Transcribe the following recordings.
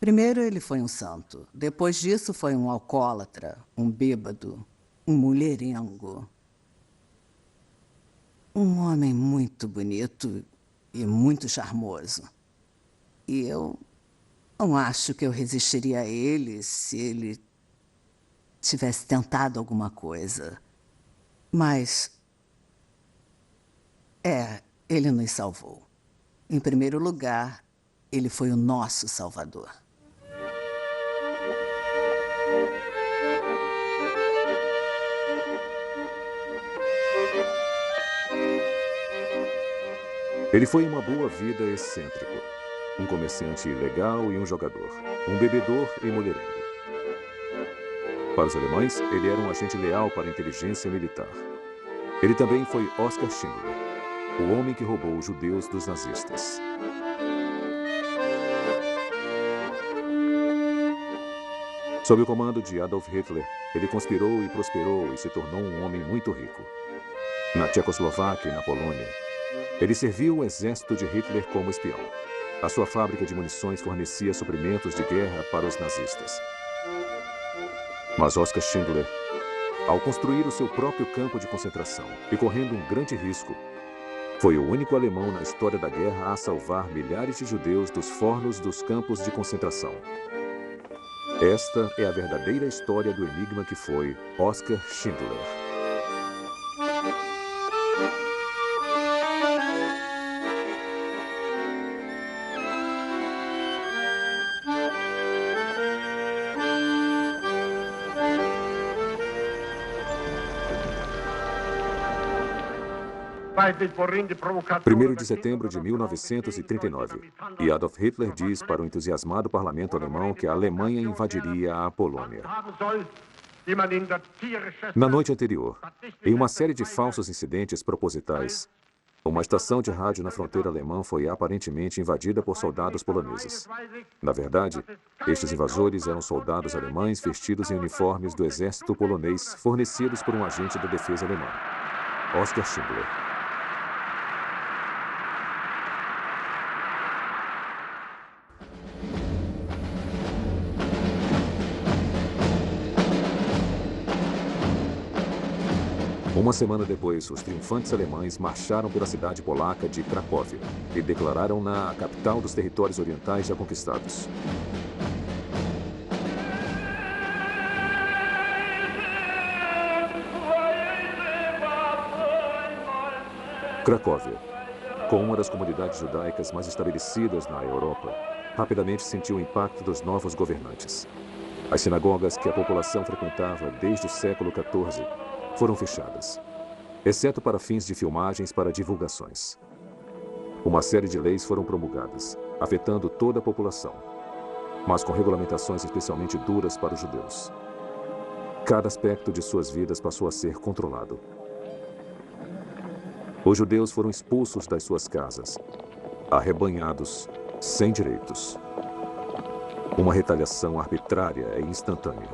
Primeiro ele foi um santo. Depois disso foi um alcoólatra, um bêbado, um mulherengo. Um homem muito bonito e muito charmoso. E eu não acho que eu resistiria a ele se ele tivesse tentado alguma coisa. Mas, ele nos salvou. Em primeiro lugar, ele foi o nosso salvador. Ele foi uma boa vida excêntrico. Um comerciante ilegal e um jogador. Um bebedor e mulherengo. Para os alemães, ele era um agente leal para a inteligência militar. Ele também foi Oskar Schindler, o homem que roubou os judeus dos nazistas. Sob o comando de Adolf Hitler, ele conspirou e prosperou e se tornou um homem muito rico. Na Tchecoslováquia e na Polônia, ele serviu o exército de Hitler como espião. A sua fábrica de munições fornecia suprimentos de guerra para os nazistas. Mas Oskar Schindler, ao construir o seu próprio campo de concentração e correndo um grande risco, foi o único alemão na história da guerra a salvar milhares de judeus dos fornos dos campos de concentração. Esta é a verdadeira história do enigma que foi Oskar Schindler. Primeiro de setembro de 1939, e Adolf Hitler diz para o entusiasmado parlamento alemão que a Alemanha invadiria a Polônia. Na noite anterior, em uma série de falsos incidentes propositais, uma estação de rádio na fronteira alemã foi aparentemente invadida por soldados poloneses. Na verdade, estes invasores eram soldados alemães vestidos em uniformes do exército polonês fornecidos por um agente da defesa alemã, Oskar Schindler. Uma semana depois, os triunfantes alemães marcharam pela cidade polaca de Cracóvia e declararam-na a capital dos territórios orientais já conquistados. Cracóvia, com uma das comunidades judaicas mais estabelecidas na Europa, rapidamente sentiu o impacto dos novos governantes. As sinagogas que a população frequentava desde o século XIV foram fechadas, exceto para fins de filmagens para divulgações. Uma série de leis foram promulgadas, afetando toda a população, mas com regulamentações especialmente duras para os judeus. Cada aspecto de suas vidas passou a ser controlado. Os judeus foram expulsos das suas casas, arrebanhados, sem direitos. Uma retaliação arbitrária e instantânea.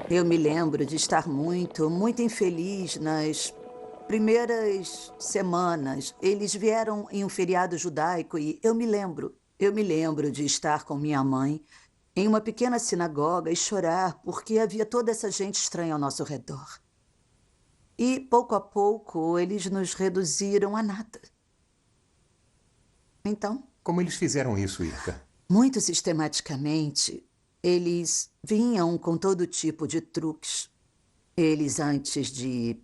Eu me lembro de estar muito infeliz nas primeiras semanas. Eles vieram em um feriado judaico e eu me lembro de estar com minha mãe em uma pequena sinagoga e chorar porque havia toda essa gente estranha ao nosso redor. E, pouco a pouco, eles nos reduziram a nada. Então? Como eles fizeram isso, Irka? Muito sistematicamente, eles vinham com todo tipo de truques. Eles, antes de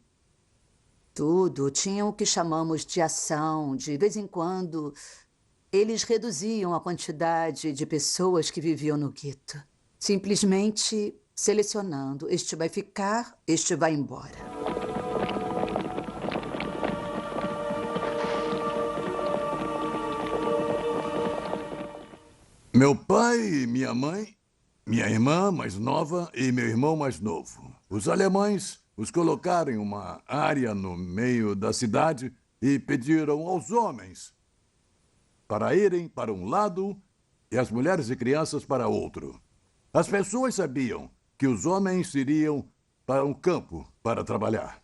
tudo, tinham o que chamamos de ação. De vez em quando, eles reduziam a quantidade de pessoas que viviam no gueto. Simplesmente selecionando. Este vai ficar, este vai embora. Meu pai e minha mãe, minha irmã mais nova e meu irmão mais novo. Os alemães os colocaram em uma área no meio da cidade e pediram aos homens para irem para um lado e as mulheres e crianças para outro. As pessoas sabiam que os homens iriam para um campo para trabalhar.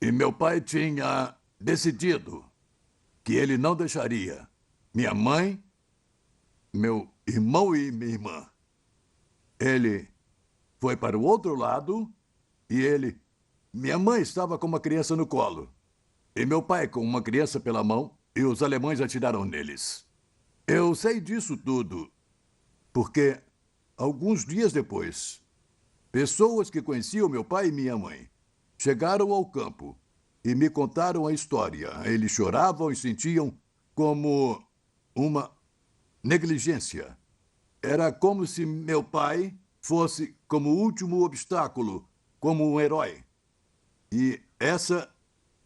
E meu pai tinha decidido que ele não deixaria minha mãe, meu irmão e minha irmã. Ele foi para o outro lado e minha mãe estava com uma criança no colo. E meu pai com uma criança pela mão e os alemães atiraram neles. Eu sei disso tudo porque, alguns dias depois, pessoas que conheciam meu pai e minha mãe chegaram ao campo e me contaram a história. Eles choravam e sentiam como uma negligência. Era como se meu pai fosse como o último obstáculo, como um herói. E essa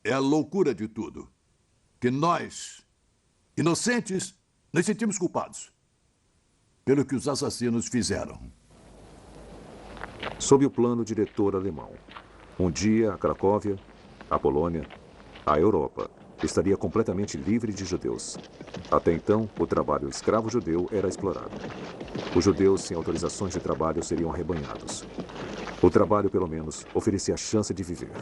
é a loucura de tudo. Que nós, inocentes, nos sentimos culpados pelo que os assassinos fizeram. Sob o plano diretor alemão, um dia a Cracóvia, a Polônia, a Europa estaria completamente livre de judeus. Até então, o trabalho escravo judeu era explorado. Os judeus sem autorizações de trabalho seriam arrebanhados. O trabalho, pelo menos, oferecia a chance de viver.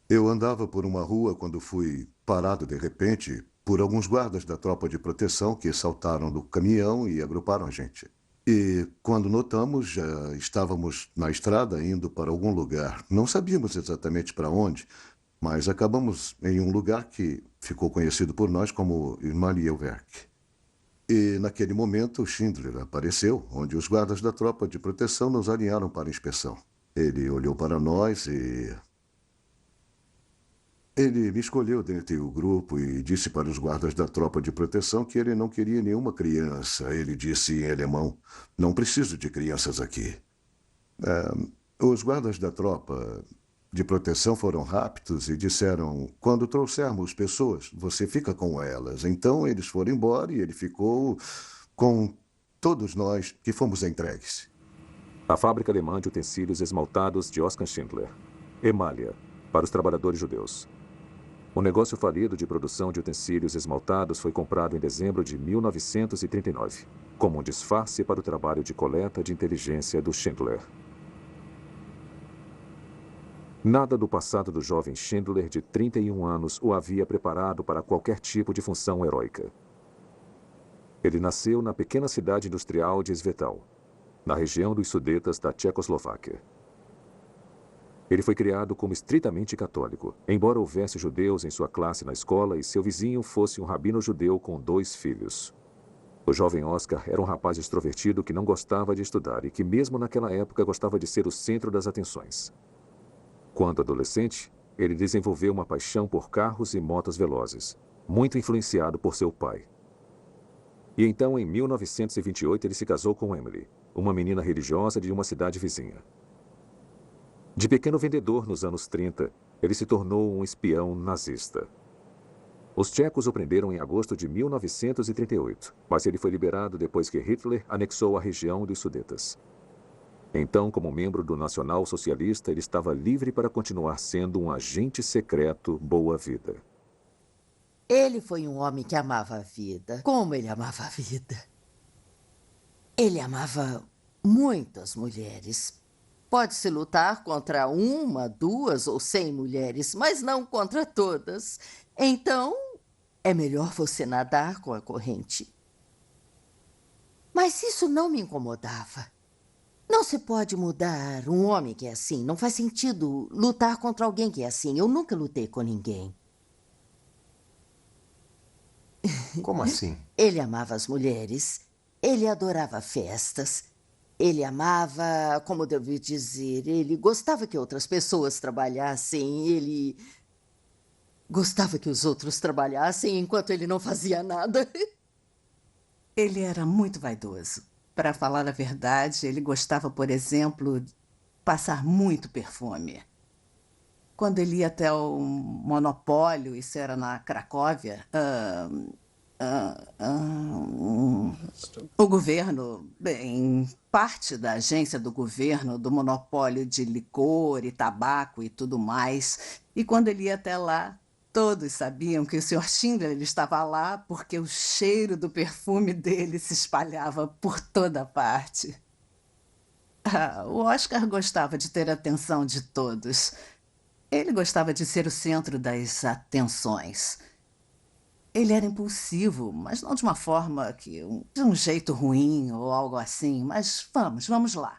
Eu andava por uma rua quando fui parado de repente por alguns guardas da tropa de proteção que saltaram do caminhão e agruparam a gente. E quando notamos, já estávamos na estrada indo para algum lugar. Não sabíamos exatamente para onde, mas acabamos em um lugar que ficou conhecido por nós como Immanuelwerk. E naquele momento Schindler apareceu, onde os guardas da tropa de proteção nos alinharam para a inspeção. Ele olhou para nós e... Ele me escolheu dentre o grupo e disse para os guardas da tropa de proteção que ele não queria nenhuma criança. Ele disse em alemão, não preciso de crianças aqui. Os guardas da tropa de proteção foram rápidos e disseram, quando trouxermos pessoas, você fica com elas. Então eles foram embora e ele ficou com todos nós que fomos entregues. A fábrica alemã de utensílios esmaltados de Oskar Schindler, Emalia, para os trabalhadores judeus. O negócio falido de produção de utensílios esmaltados foi comprado em dezembro de 1939, como um disfarce para o trabalho de coleta de inteligência do Schindler. Nada do passado do jovem Schindler de 31 anos o havia preparado para qualquer tipo de função heróica. Ele nasceu na pequena cidade industrial de Svetal, na região dos Sudetas da Tchecoslováquia. Ele foi criado como estritamente católico, embora houvesse judeus em sua classe na escola e seu vizinho fosse um rabino judeu com 2 filhos. O jovem Oskar era um rapaz extrovertido que não gostava de estudar e que mesmo naquela época gostava de ser o centro das atenções. Quando adolescente, ele desenvolveu uma paixão por carros e motos velozes, muito influenciado por seu pai. E então, em 1928, ele se casou com Emily, uma menina religiosa de uma cidade vizinha. De pequeno vendedor nos anos 30, ele se tornou um espião nazista. Os tchecos o prenderam em agosto de 1938, mas ele foi liberado depois que Hitler anexou a região dos Sudetas. Então, como membro do Nacional Socialista, ele estava livre para continuar sendo um agente secreto boa-vida. Ele foi um homem que amava a vida. Como ele amava a vida? Ele amava muitas mulheres. Pode-se lutar contra 1, 2 ou 100 mulheres, mas não contra todas. Então, é melhor você nadar com a corrente. Mas isso não me incomodava. Não se pode mudar um homem que é assim. Não faz sentido lutar contra alguém que é assim. Eu nunca lutei com ninguém. Como assim? Ele amava as mulheres. Ele adorava festas. Ele amava, como devo dizer, ele gostava que outras pessoas trabalhassem. Ele gostava que os outros trabalhassem enquanto ele não fazia nada. Ele era muito vaidoso. Para falar a verdade, ele gostava, por exemplo, de passar muito perfume. Quando ele ia até o Monopólio, isso era na Cracóvia, o governo, bem, parte da agência do governo, do monopólio de licor e tabaco e tudo mais, e quando ele ia até lá, todos sabiam que o Sr. Schindler estava lá porque o cheiro do perfume dele se espalhava por toda parte. O Oskar gostava de ter a atenção de todos. Ele gostava de ser o centro das atenções. Ele era impulsivo, mas não de uma forma de um jeito ruim ou algo assim. Mas vamos lá.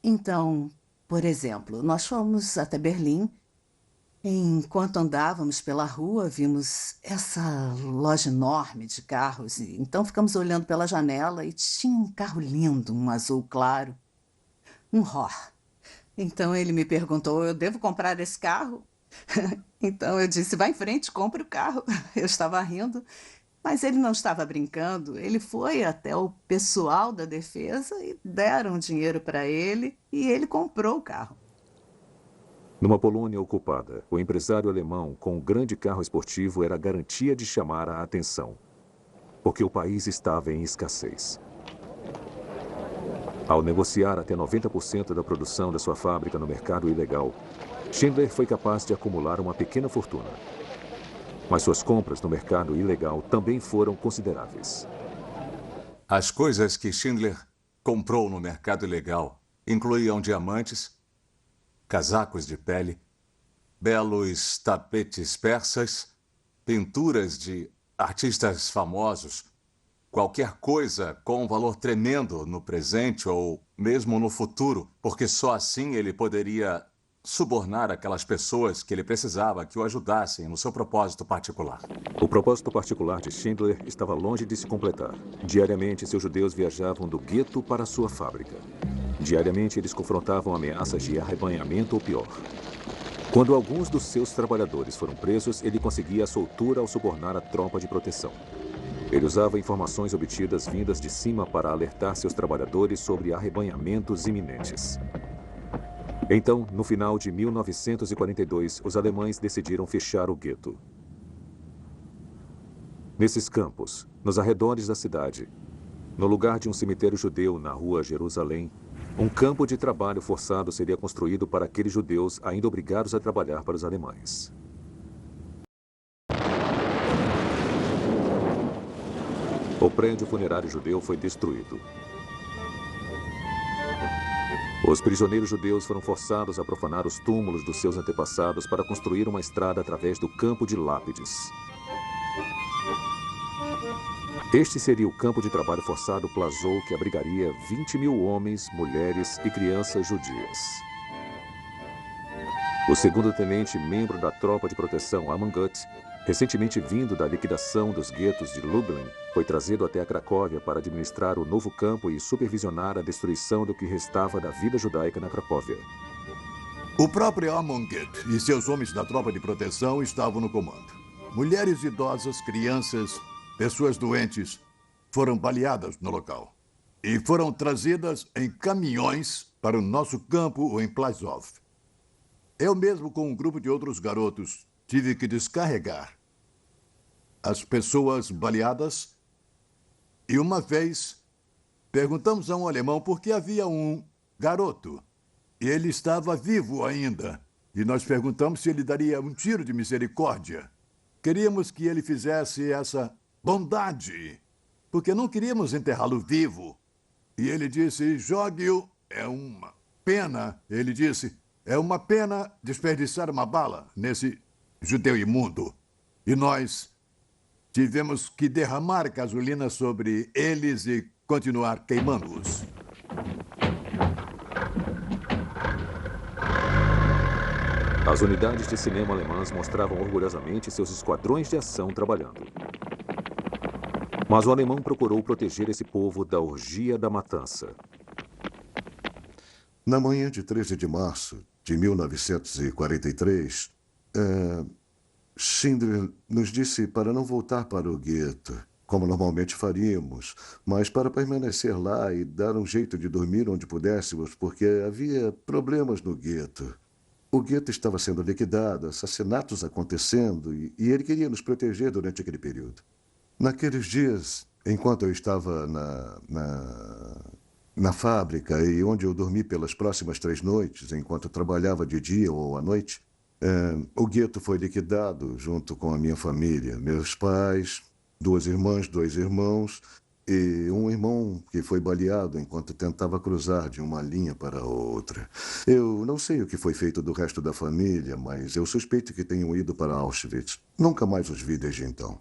Então, por exemplo, nós fomos até Berlim. Enquanto andávamos pela rua, vimos essa loja enorme de carros. E então ficamos olhando pela janela e tinha um carro lindo, um azul claro, um ROR. Então ele me perguntou: eu devo comprar esse carro? Então eu disse: vai em frente, compre o carro. Eu estava rindo, mas ele não estava brincando. Ele foi até o pessoal da defesa e deram dinheiro para ele e ele comprou o carro. Numa Polônia ocupada, o empresário alemão com um grande carro esportivo era a garantia de chamar a atenção, porque o país estava em escassez. Ao negociar até 90% da produção da sua fábrica no mercado ilegal, Schindler foi capaz de acumular uma pequena fortuna. Mas suas compras no mercado ilegal também foram consideráveis. As coisas que Schindler comprou no mercado ilegal incluíam diamantes, casacos de pele, belos tapetes persas, pinturas de artistas famosos, qualquer coisa com um valor tremendo no presente ou mesmo no futuro, porque só assim ele poderia subornar aquelas pessoas que ele precisava que o ajudassem no seu propósito particular. O propósito particular de Schindler estava longe de se completar. Diariamente, seus judeus viajavam do gueto para sua fábrica. Diariamente, eles confrontavam ameaças de arrebanhamento ou pior. Quando alguns dos seus trabalhadores foram presos, ele conseguia a soltura ao subornar a tropa de proteção. Ele usava informações obtidas vindas de cima para alertar seus trabalhadores sobre arrebanhamentos iminentes. Então, no final de 1942, os alemães decidiram fechar o gueto. Nesses campos, nos arredores da cidade, no lugar de um cemitério judeu na rua Jerusalém, um campo de trabalho forçado seria construído para aqueles judeus ainda obrigados a trabalhar para os alemães. O prédio funerário judeu foi destruído. Os prisioneiros judeus foram forçados a profanar os túmulos dos seus antepassados para construir uma estrada através do campo de lápides. Este seria o campo de trabalho forçado Plazou, que abrigaria 20.000 homens, mulheres e crianças judias. O segundo-tenente, membro da tropa de proteção Amangut, recentemente vindo da liquidação dos guetos de Lublin, foi trazido até a Cracóvia para administrar o novo campo e supervisionar a destruição do que restava da vida judaica na Cracóvia. O próprio Amangut e seus homens da tropa de proteção estavam no comando. Mulheres idosas, crianças, pessoas doentes foram baleadas no local e foram trazidas em caminhões para o nosso campo em Plazov. Eu mesmo, com um grupo de outros garotos, tive que descarregar as pessoas baleadas e uma vez perguntamos a um alemão por que havia um garoto e ele estava vivo ainda e nós perguntamos se ele daria um tiro de misericórdia. Queríamos que ele fizesse essa bondade, porque não queríamos enterrá-lo vivo. E ele disse: jogue-o, é uma pena. Ele disse: é uma pena desperdiçar uma bala nesse judeu imundo. E nós tivemos que derramar gasolina sobre eles e continuar queimando-os. As unidades de cinema alemãs mostravam orgulhosamente seus esquadrões de ação trabalhando. Mas o alemão procurou proteger esse povo da orgia da matança. Na manhã de 13 de março de 1943, Schindler nos disse para não voltar para o gueto, como normalmente faríamos, mas para permanecer lá e dar um jeito de dormir onde pudéssemos, porque havia problemas no gueto. O gueto estava sendo liquidado, assassinatos acontecendo, e ele queria nos proteger durante aquele período. Naqueles dias, enquanto eu estava na fábrica e onde eu dormi pelas próximas 3 noites, enquanto eu trabalhava de dia ou à noite, o gueto foi liquidado junto com a minha família, meus pais, 2 irmãs, 2 irmãos e um irmão que foi baleado enquanto tentava cruzar de uma linha para outra. Eu não sei o que foi feito do resto da família, mas eu suspeito que tenham ido para Auschwitz. Nunca mais os vi desde então.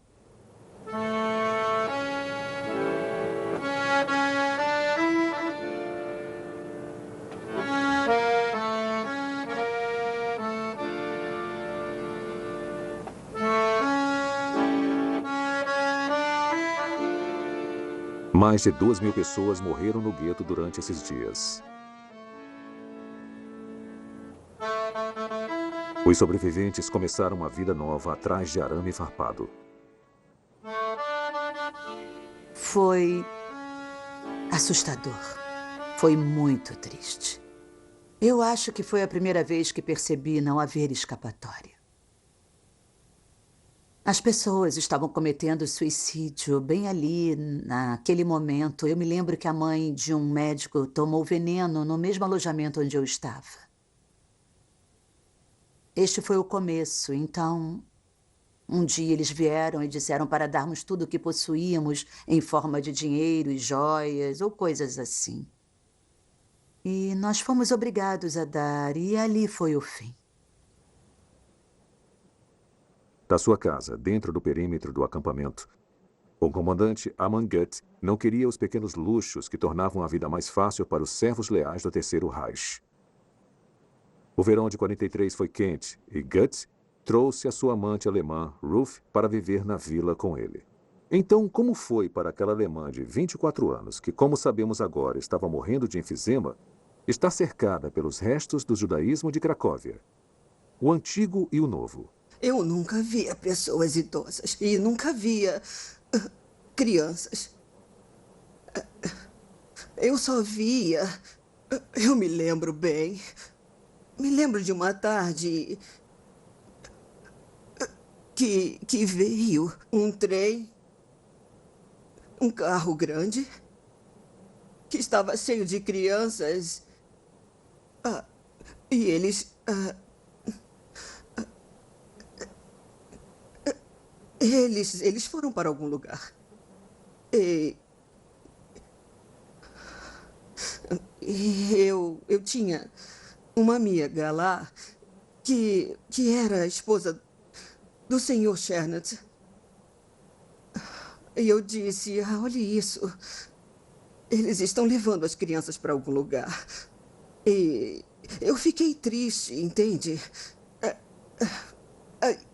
Mais de 2.000 pessoas morreram no gueto durante esses dias. Os sobreviventes começaram uma vida nova atrás de arame farpado. Foi assustador. Foi muito triste. Eu acho que foi a primeira vez que percebi não haver escapatória. As pessoas estavam cometendo suicídio bem ali, naquele momento. Eu me lembro que a mãe de um médico tomou veneno no mesmo alojamento onde eu estava. Este foi o começo, então, um dia eles vieram e disseram para darmos tudo o que possuíamos em forma de dinheiro e joias ou coisas assim. E nós fomos obrigados a dar, e ali foi o fim. Da sua casa, dentro do perímetro do acampamento, o comandante Amon Gut não queria os pequenos luxos que tornavam a vida mais fácil para os servos leais do Terceiro Reich. O verão de 43 foi quente e Gut trouxe a sua amante alemã, Ruth, para viver na vila com ele. Então, como foi para aquela alemã de 24 anos, que, como sabemos agora, estava morrendo de enfisema, estar cercada pelos restos do judaísmo de Cracóvia, o antigo e o novo? Eu nunca via pessoas idosas e nunca via crianças. Eu só via... Eu me lembro bem. Me lembro de uma tarde que veio um trem, um carro grande, que estava cheio de crianças. E eles foram para algum lugar. E eu tinha uma amiga lá que era a esposa do Sr. Chernat. E eu disse, olhe isso. Eles estão levando as crianças para algum lugar. E eu fiquei triste, entende?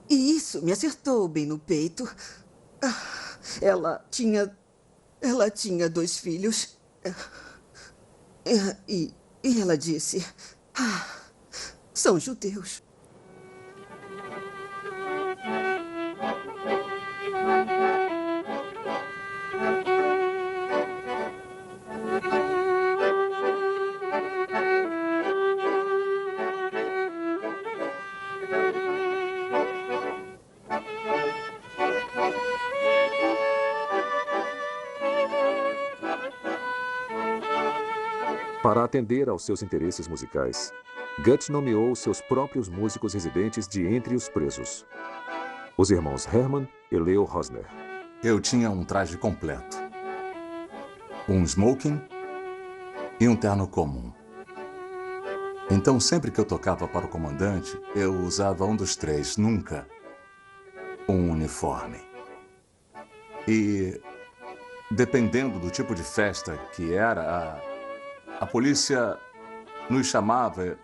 E isso me acertou bem no peito. Ela tinha 2 filhos. E ela disse, são judeus. Para atender aos seus interesses musicais, Gut nomeou seus próprios músicos residentes de entre os presos, os irmãos Hermann e Leo Rosner. Eu tinha um traje completo. Um smoking e um terno comum. Então, sempre que eu tocava para o comandante, eu usava um dos 3, nunca um uniforme. E, dependendo do tipo de festa que era, a polícia nos chamava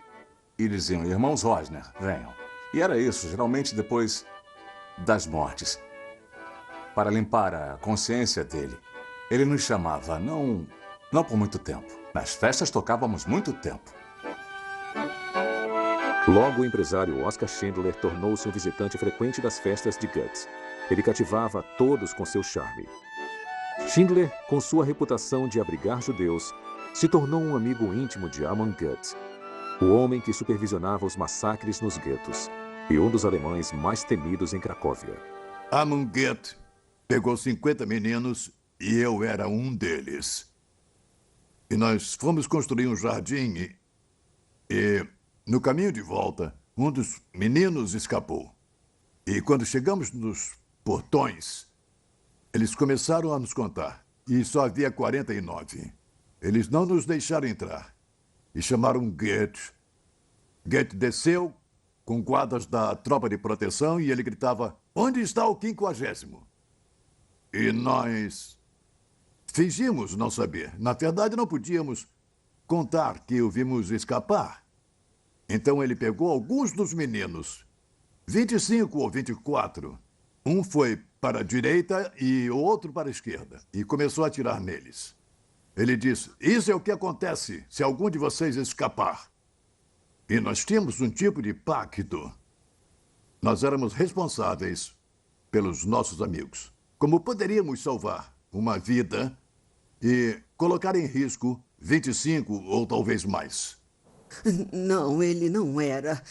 e diziam, irmãos Rosner, venham. E era isso, geralmente depois das mortes. Para limpar a consciência dele, ele nos chamava, não por muito tempo. Nas festas tocávamos muito tempo. Logo, o empresário Oskar Schindler tornou-se um visitante frequente das festas de Gut. Ele cativava todos com seu charme. Schindler, com sua reputação de abrigar judeus, se tornou um amigo íntimo de Amon Gut, o homem que supervisionava os massacres nos guetos e um dos alemães mais temidos em Cracóvia. Amon Gut pegou 50 meninos e eu era um deles. E nós fomos construir um jardim e no caminho de volta, um dos meninos escapou. E quando chegamos nos portões, eles começaram a nos contar. E só havia 49. Eles não nos deixaram entrar. E chamaram Gut. Gut desceu com guardas da tropa de proteção e ele gritava, onde está o 50º? E nós fingimos não saber. Na verdade, não podíamos contar que o vimos escapar. Então ele pegou alguns dos meninos, 25 ou 24. Um foi para a direita e o outro para a esquerda e começou a atirar neles. Ele disse: "Isso é o que acontece se algum de vocês escapar." E nós tínhamos um tipo de pacto. Nós éramos responsáveis pelos nossos amigos. Como poderíamos salvar uma vida e colocar em risco 25 ou talvez mais? Não, ele não era.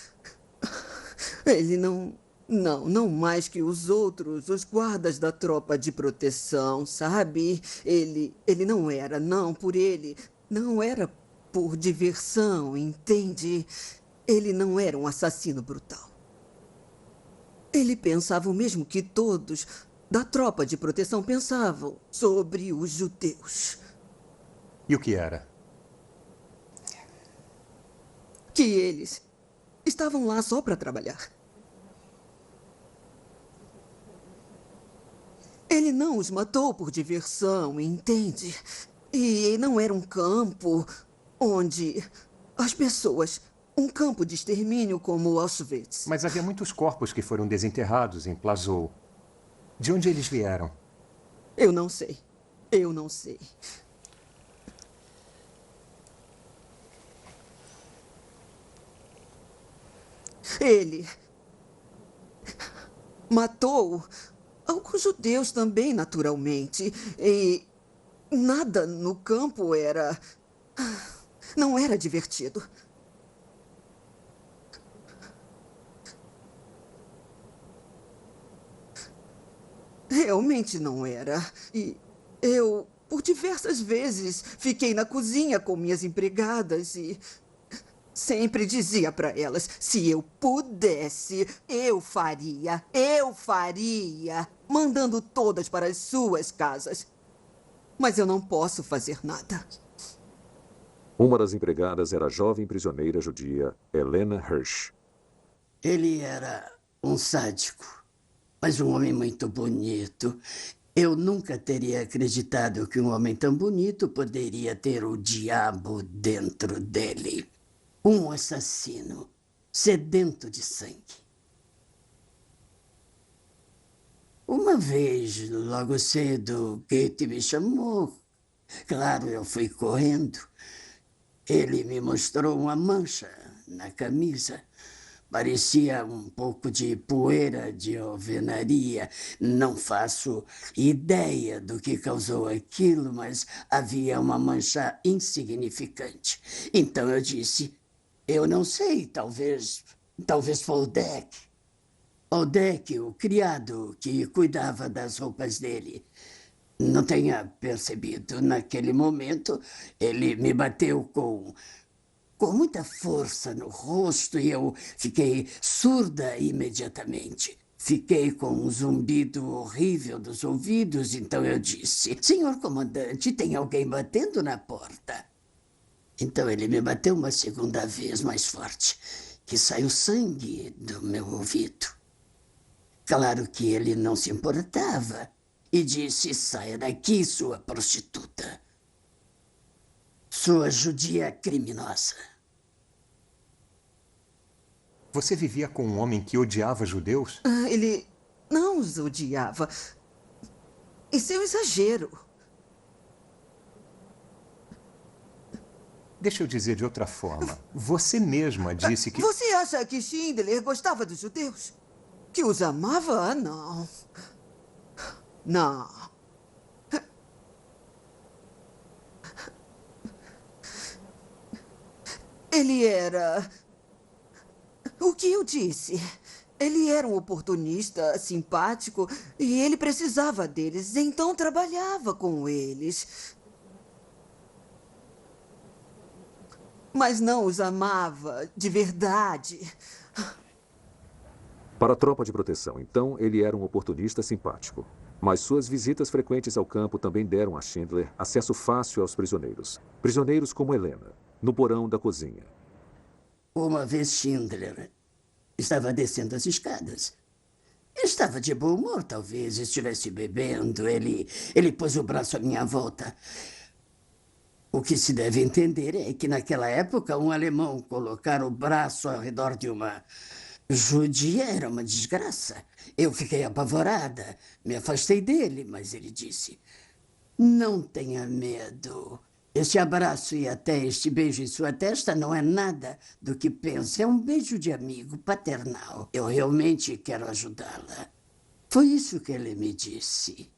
Ele não. Não mais que os outros, os guardas da tropa de proteção, sabe? Ele não era, não por ele. Não era por diversão, entende? Ele não era um assassino brutal. Ele pensava o mesmo que todos da tropa de proteção pensavam sobre os judeus. E o que era? Que eles estavam lá só para trabalhar. Ele não os matou por diversão, entende? E não era um campo onde as pessoas... Um campo de extermínio como Auschwitz. Mas havia muitos corpos que foram desenterrados em Plazou. De onde eles vieram? Eu não sei. Eu não sei. Ele matou alguns judeus também, naturalmente. E nada no campo era... Não era divertido. Realmente não era. E eu, por diversas vezes, fiquei na cozinha com minhas empregadas e sempre dizia para elas: se eu pudesse, eu faria, mandando todas para as suas casas. Mas eu não posso fazer nada. Uma das empregadas era a jovem prisioneira judia Helena Hirsch. Ele era um sádico, mas um homem muito bonito. Eu nunca teria acreditado que um homem tão bonito poderia ter o diabo dentro dele. Um assassino, sedento de sangue. Uma vez, logo cedo, Kate me chamou. Claro, eu fui correndo. Ele me mostrou uma mancha na camisa. Parecia um pouco de poeira de alvenaria. Não faço ideia do que causou aquilo, mas havia uma mancha insignificante. Então eu disse: eu não sei, talvez foi o Deck. O Deck, o criado que cuidava das roupas dele. Não tenha percebido. Naquele momento, ele me bateu com muita força no rosto e eu fiquei surda imediatamente. Fiquei com um zumbido horrível dos ouvidos, então eu disse: senhor comandante, tem alguém batendo na porta. Então ele me bateu uma segunda vez mais forte, que saiu sangue do meu ouvido. Claro que ele não se importava e disse: saia daqui, sua prostituta. Sua judia criminosa. Você vivia com um homem que odiava judeus? Ele não os odiava. Isso é um exagero. Deixa eu dizer de outra forma. Você mesma disse que... Você acha que Schindler gostava dos judeus? Que os amava? Não. Não. Ele era... O que eu disse? Ele era um oportunista, simpático, e ele precisava deles, então trabalhava com eles. Mas não os amava de verdade. Para a tropa de proteção, então, ele era um oportunista simpático. Mas suas visitas frequentes ao campo também deram a Schindler acesso fácil aos prisioneiros. Prisioneiros como Helena, no porão da cozinha. Uma vez Schindler estava descendo as escadas. Estava de bom humor, talvez estivesse bebendo. Ele pôs o braço à minha volta. O que se deve entender é que naquela época um alemão colocar o braço ao redor de uma Judia era uma desgraça. Eu fiquei apavorada. Me afastei dele, mas ele disse: Não tenha medo. Este abraço e até este beijo em sua testa não é nada do que pensa. É um beijo de amigo paternal. Eu realmente quero ajudá-la. Foi isso que ele me disse.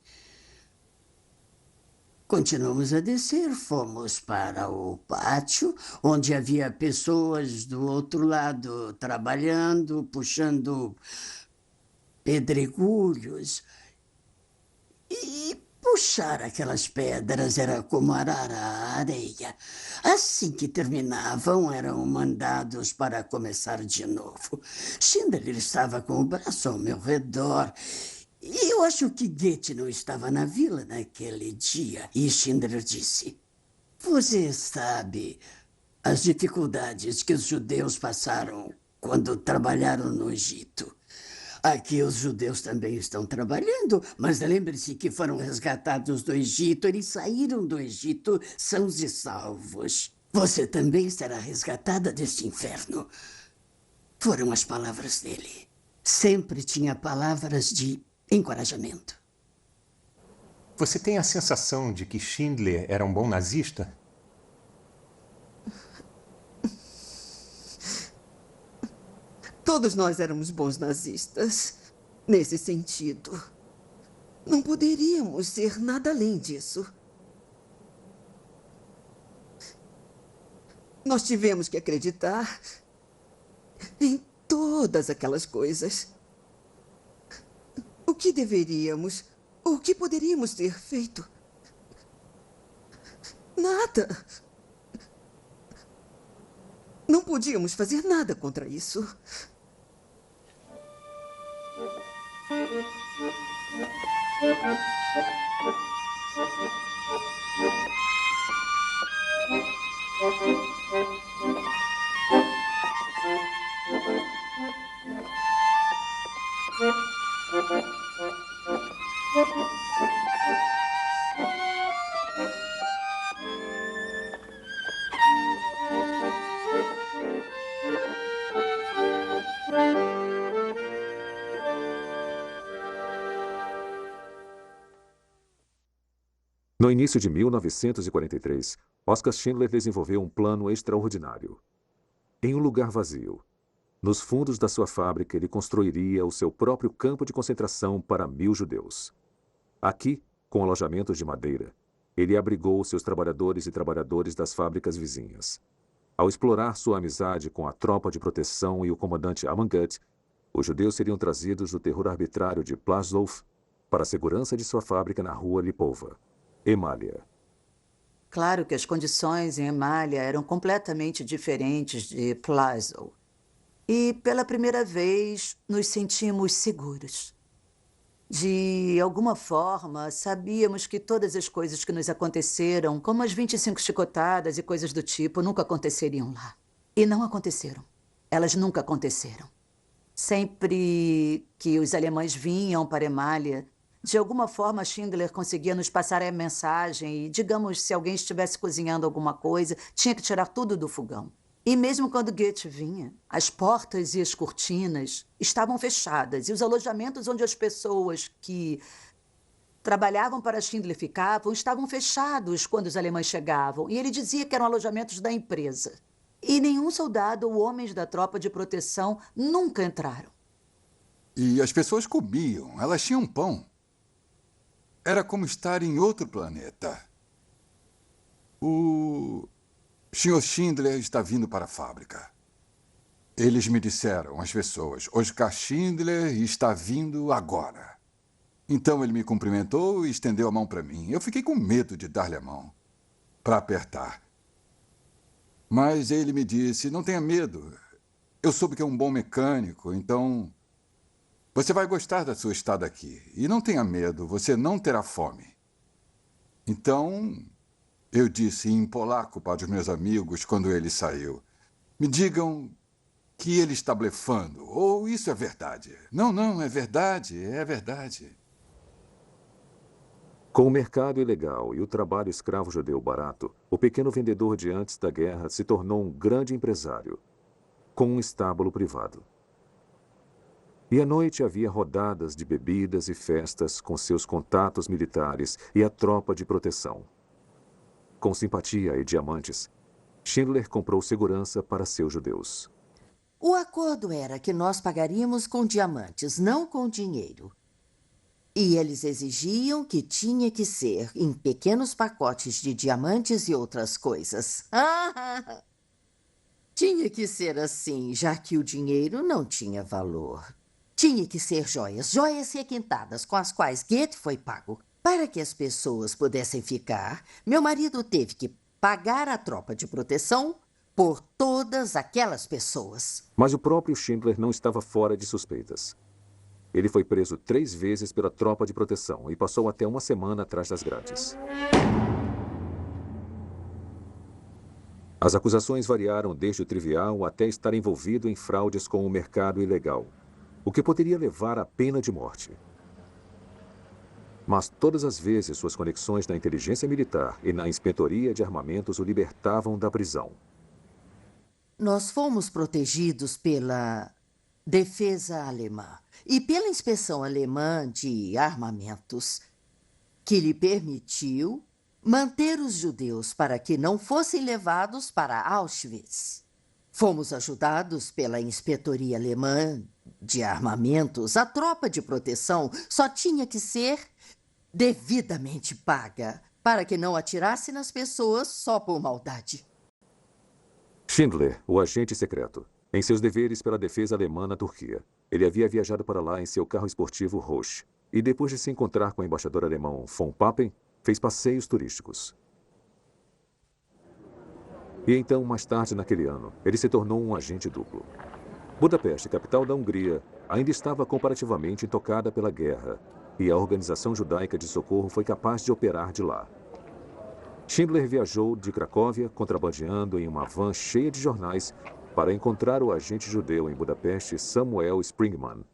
Continuamos a descer, fomos para o pátio, onde havia pessoas do outro lado trabalhando, puxando pedregulhos. E puxar aquelas pedras era como arar a areia. Assim que terminavam, eram mandados para começar de novo. Schindler estava com o braço ao meu redor. E eu acho que Goethe não estava na vila naquele dia. E Schindler disse: Você sabe as dificuldades que os judeus passaram quando trabalharam no Egito. Aqui os judeus também estão trabalhando, mas lembre-se que foram resgatados do Egito. Eles saíram do Egito sãos e salvos. Você também será resgatada deste inferno. Foram as palavras dele. Sempre tinha palavras de encorajamento. Você tem a sensação de que Schindler era um bom nazista? Todos nós éramos bons nazistas, nesse sentido. Não poderíamos ser nada além disso. Nós tivemos que acreditar em todas aquelas coisas. O que deveríamos, o que poderíamos ter feito? Nada. Não podíamos fazer nada contra isso. No início de 1943, Oskar Schindler desenvolveu um plano extraordinário. Em um lugar vazio, nos fundos da sua fábrica, ele construiria o seu próprio campo de concentração para 1000 judeus. Aqui, com alojamentos de madeira, ele abrigou seus trabalhadores e trabalhadoras das fábricas vizinhas. Ao explorar sua amizade com a tropa de proteção e o comandante Amangut, os judeus seriam trazidos do terror arbitrário de Plaszow para a segurança de sua fábrica na rua Lipova. Emália. Claro que as condições em Emália eram completamente diferentes de Plaszow. E, pela primeira vez, nos sentimos seguros. De alguma forma, sabíamos que todas as coisas que nos aconteceram, como as 25 chicotadas e coisas do tipo, nunca aconteceriam lá. E não aconteceram. Elas nunca aconteceram. Sempre que os alemães vinham para Emália, de alguma forma, Schindler conseguia nos passar a mensagem e, digamos, se alguém estivesse cozinhando alguma coisa, tinha que tirar tudo do fogão. E mesmo quando Goethe vinha, as portas e as cortinas estavam fechadas e os alojamentos onde as pessoas que trabalhavam para Schindler ficavam estavam fechados quando os alemães chegavam. E ele dizia que eram alojamentos da empresa. E nenhum soldado ou homens da tropa de proteção nunca entraram. E as pessoas comiam, elas tinham pão. Era como estar em outro planeta. O Sr. Schindler está vindo para a fábrica. Eles me disseram, as pessoas, Oskar Schindler está vindo agora. Então ele me cumprimentou e estendeu a mão para mim. Eu fiquei com medo de dar-lhe a mão, para apertar. Mas ele me disse, não tenha medo. Eu soube que é um bom mecânico, então você vai gostar da sua estada aqui. E não tenha medo, você não terá fome. Então, eu disse em polaco para os meus amigos quando ele saiu. Me digam que ele está blefando, ou isso é verdade. Não, não, é verdade, é verdade. Com o mercado ilegal e o trabalho escravo judeu barato, o pequeno vendedor de antes da guerra se tornou um grande empresário, com um estábulo privado. E à noite havia rodadas de bebidas e festas com seus contatos militares e a tropa de proteção. Com simpatia e diamantes, Schindler comprou segurança para seus judeus. O acordo era que nós pagaríamos com diamantes, não com dinheiro. E eles exigiam que tinha que ser em pequenos pacotes de diamantes e outras coisas. Tinha que ser assim, já que o dinheiro não tinha valor. Tinha que ser joias, joias requintadas, com as quais Goethe foi pago. Para que as pessoas pudessem ficar, meu marido teve que pagar a tropa de proteção por todas aquelas pessoas. Mas o próprio Schindler não estava fora de suspeitas. Ele foi preso 3 vezes pela tropa de proteção e passou até 1 semana atrás das grades. As acusações variaram desde o trivial até estar envolvido em fraudes com o mercado ilegal, o que poderia levar à pena de morte. Mas todas as vezes suas conexões na inteligência militar e na inspetoria de armamentos o libertavam da prisão. Nós fomos protegidos pela defesa alemã e pela inspeção alemã de armamentos, que lhe permitiu manter os judeus para que não fossem levados para Auschwitz. Fomos ajudados pela inspetoria alemã de armamentos. A tropa de proteção só tinha que ser devidamente paga para que não atirasse nas pessoas só por maldade. Schindler, o agente secreto, em seus deveres pela defesa alemã na Turquia. Ele havia viajado para lá em seu carro esportivo Rouge e, depois de se encontrar com o embaixador alemão von Papen, fez passeios turísticos. E então, mais tarde naquele ano, ele se tornou um agente duplo. Budapeste, capital da Hungria, ainda estava comparativamente intocada pela guerra, e a Organização Judaica de Socorro foi capaz de operar de lá. Schindler viajou de Cracóvia, contrabandeando em uma van cheia de jornais, para encontrar o agente judeu em Budapeste, Samuel Springman.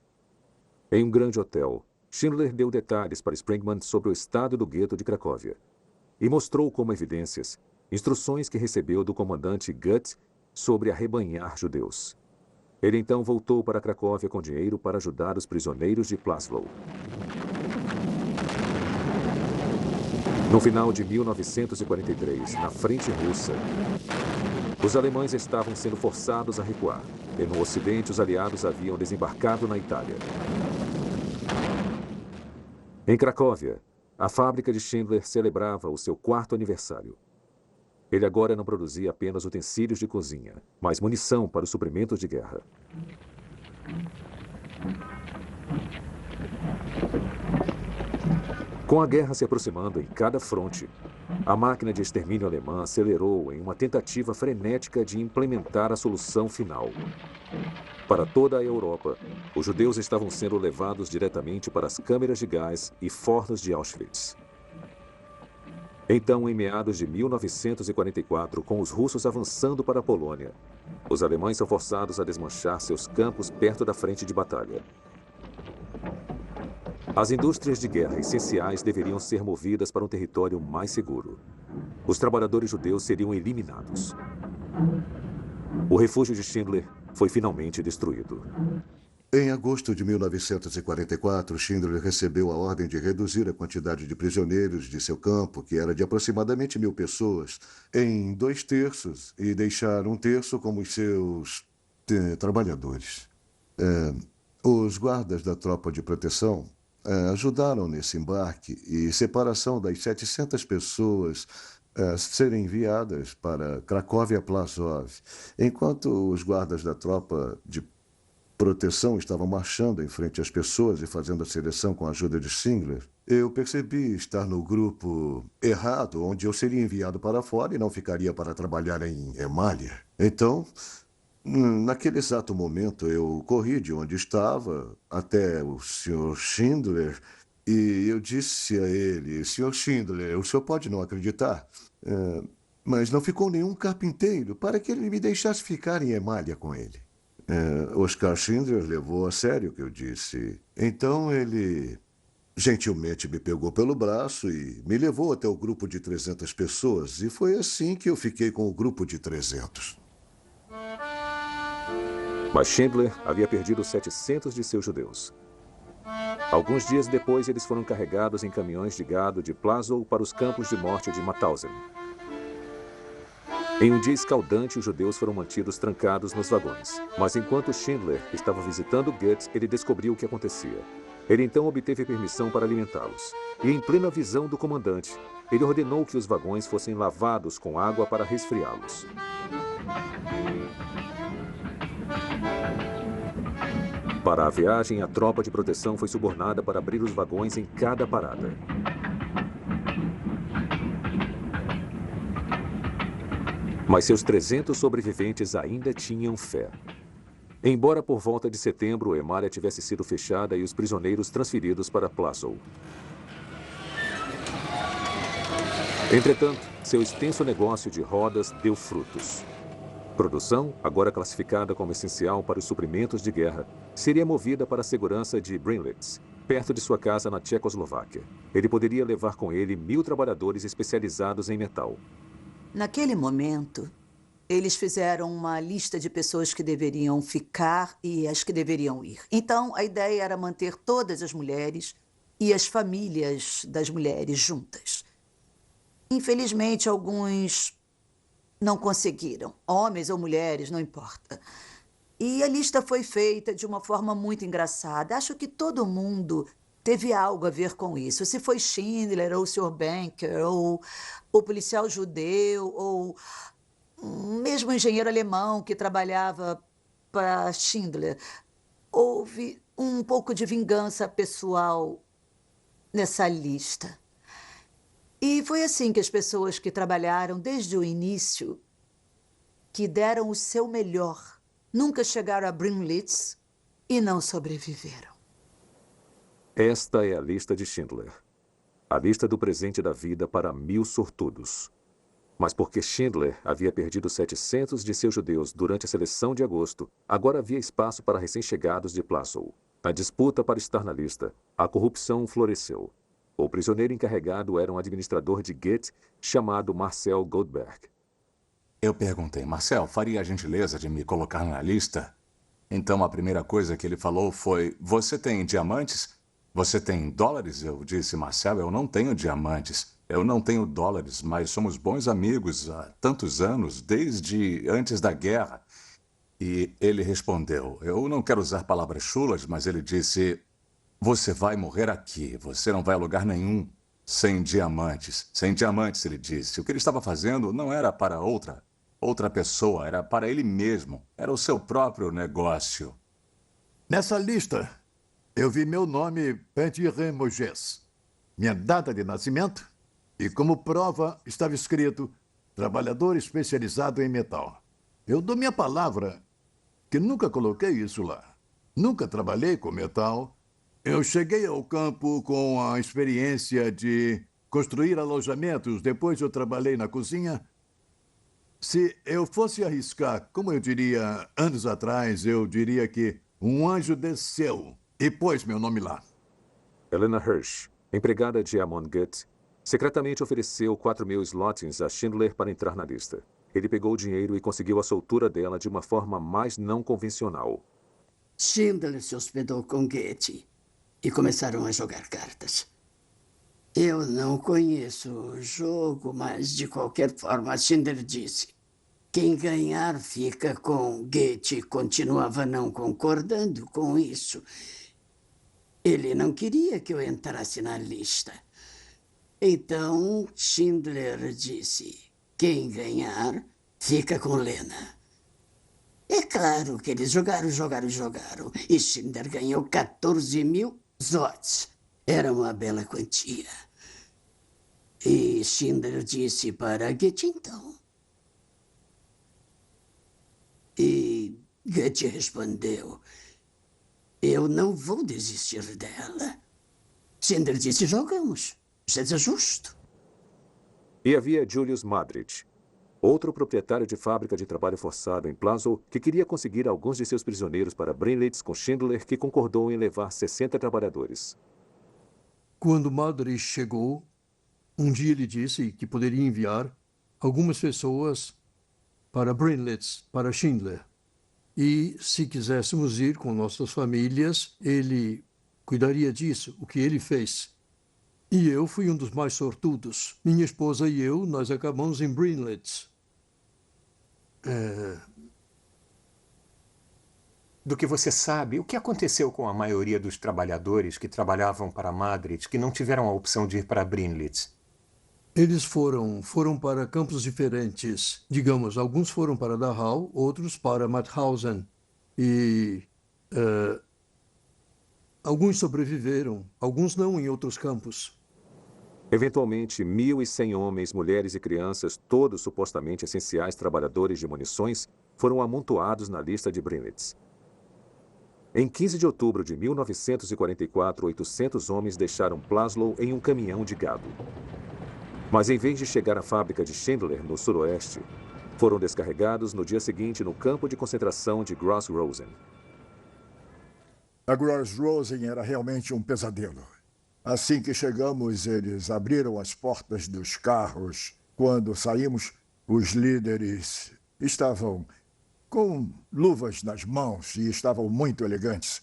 Em um grande hotel, Schindler deu detalhes para Springman sobre o estado do gueto de Cracóvia e mostrou como evidências instruções que recebeu do comandante Goethe sobre arrebanhar judeus. Ele então voltou para Cracóvia com dinheiro para ajudar os prisioneiros de Plaszow. No final de 1943, na frente russa, os alemães estavam sendo forçados a recuar, e no Ocidente os aliados haviam desembarcado na Itália. Em Cracóvia, a fábrica de Schindler celebrava o seu 4º aniversário. Ele agora não produzia apenas utensílios de cozinha, mas munição para os suprimentos de guerra. Com a guerra se aproximando em cada fronte, a máquina de extermínio alemã acelerou em uma tentativa frenética de implementar a solução final. Para toda a Europa, os judeus estavam sendo levados diretamente para as câmeras de gás e fornos de Auschwitz. Então, em meados de 1944, com os russos avançando para a Polônia, os alemães são forçados a desmanchar seus campos perto da frente de batalha. As indústrias de guerra essenciais deveriam ser movidas para um território mais seguro. Os trabalhadores judeus seriam eliminados. O refúgio de Schindler foi finalmente destruído. Em agosto de 1944, Schindler recebeu a ordem de reduzir a quantidade de prisioneiros de seu campo, que era de aproximadamente 1000 pessoas, em 2/3 e deixar 1/3 como os seus trabalhadores. Os guardas da tropa de proteção ajudaram nesse embarque e separação das 700 pessoas serem enviadas para Cracóvia-Plaszow, enquanto os guardas da tropa de proteção estavam marchando em frente às pessoas e fazendo a seleção com a ajuda de Schindler. Eu percebi estar no grupo errado, onde eu seria enviado para fora e não ficaria para trabalhar em Emália. Então, naquele exato momento, eu corri de onde estava até o Sr. Schindler e eu disse a ele: Sr. Schindler, o senhor pode não acreditar, mas não ficou nenhum carpinteiro para que ele me deixasse ficar em Emália com ele. Oskar Schindler levou a sério o que eu disse. Então ele gentilmente me pegou pelo braço e me levou até o grupo de 300 pessoas. E foi assim que eu fiquei com o grupo de 300. Mas Schindler havia perdido 700 de seus judeus. Alguns dias depois, eles foram carregados em caminhões de gado de Plaszow para os campos de morte de Mauthausen. Em um dia escaldante, os judeus foram mantidos trancados nos vagões. Mas enquanto Schindler estava visitando Goethe, ele descobriu o que acontecia. Ele então obteve permissão para alimentá-los. E em plena visão do comandante, ele ordenou que os vagões fossem lavados com água para resfriá-los. Para a viagem, a tropa de proteção foi subornada para abrir os vagões em cada parada. Mas seus 300 sobreviventes ainda tinham fé. Embora por volta de setembro, Emália tivesse sido fechada e os prisioneiros transferidos para Plaszow. Entretanto, seu extenso negócio de rodas deu frutos. Produção, agora classificada como essencial para os suprimentos de guerra, seria movida para a segurança de Brinlitz, perto de sua casa na Tchecoslováquia. Ele poderia levar com ele 1.000 trabalhadores especializados em metal. Naquele momento, eles fizeram uma lista de pessoas que deveriam ficar e as que deveriam ir. Então, a ideia era manter todas as mulheres e as famílias das mulheres juntas. Infelizmente, alguns não conseguiram. Homens ou mulheres, não importa. E a lista foi feita de uma forma muito engraçada. Acho que todo mundo teve algo a ver com isso. Se foi Schindler, ou o Sr. Banker, ou o policial judeu, ou mesmo o engenheiro alemão que trabalhava para Schindler. Houve um pouco de vingança pessoal nessa lista. E foi assim que as pessoas que trabalharam desde o início, que deram o seu melhor, nunca chegaram a Brinlitz e não sobreviveram. Esta é a lista de Schindler. A lista do presente da vida para 1.000 sortudos. Mas porque Schindler havia perdido 700 de seus judeus durante a seleção de agosto, agora havia espaço para recém-chegados de Plaszow. Na disputa para estar na lista, a corrupção floresceu. O prisioneiro encarregado era um administrador de Goethe chamado Marcel Goldberg. Eu perguntei, Marcel, faria a gentileza de me colocar na lista? Então a primeira coisa que ele falou foi, você tem diamantes? Você tem dólares? Eu disse, Marcel, eu não tenho diamantes. Eu não tenho dólares, mas somos bons amigos há tantos anos, desde antes da guerra. E ele respondeu, eu não quero usar palavras chulas, mas ele disse, você vai morrer aqui, você não vai a lugar nenhum sem diamantes. Sem diamantes, ele disse. O que ele estava fazendo não era para outra pessoa, era para ele mesmo. Era o seu próprio negócio. Nessa lista, eu vi meu nome, Petit Moges, minha data de nascimento, e como prova estava escrito trabalhador especializado em metal. Eu dou minha palavra que nunca coloquei isso lá. Nunca trabalhei com metal. Eu cheguei ao campo com a experiência de construir alojamentos. Depois eu trabalhei na cozinha. Se eu fosse arriscar, como eu diria anos atrás, eu diria que um anjo desceu e pôs meu nome lá. Helena Hirsch, empregada de Amon Goethe, secretamente ofereceu 4.000 zlotys a Schindler para entrar na lista. Ele pegou o dinheiro e conseguiu a soltura dela de uma forma mais não convencional. Schindler se hospedou com Goethe e começaram a jogar cartas. Eu não conheço o jogo, mas de qualquer forma, Schindler disse: quem ganhar fica com Goethe. Continuava não concordando com isso. Ele não queria que eu entrasse na lista. Então, Schindler disse: quem ganhar fica com Lena. É claro que eles jogaram. E Schindler ganhou 14.000 zlotys. Era uma bela quantia. E Schindler disse para Goethe, então. E Goethe respondeu: eu não vou desistir dela. Schindler disse: jogamos. Seja justo. E havia Julius Madrid, outro proprietário de fábrica de trabalho forçado em Plaszow, que queria conseguir alguns de seus prisioneiros para Brinlitz com Schindler, que concordou em levar 60 trabalhadores. Quando Madrid chegou, um dia ele disse que poderia enviar algumas pessoas para Brinlitz, para Schindler. E, se quiséssemos ir com nossas famílias, ele cuidaria disso, o que ele fez. E eu fui um dos mais sortudos. Minha esposa e eu, nós acabamos em Brinlitz. Do que você sabe, o que aconteceu com a maioria dos trabalhadores que trabalhavam para Madrid, que não tiveram a opção de ir para Brinlitz? Eles foram para campos diferentes. Digamos, alguns foram para Dachau, outros para Mauthausen. E alguns sobreviveram, alguns não em outros campos. Eventualmente, 1.100 homens, mulheres e crianças, todos supostamente essenciais trabalhadores de munições, foram amontoados na lista de Brinlitz. Em 15 de outubro de 1944, 800 homens deixaram Plaslow em um caminhão de gado. Mas em vez de chegar à fábrica de Schindler, no suroeste, foram descarregados no dia seguinte no campo de concentração de Gross-Rosen. A Gross-Rosen era realmente um pesadelo. Assim que chegamos, eles abriram as portas dos carros. Quando saímos, os líderes estavam com luvas nas mãos e estavam muito elegantes.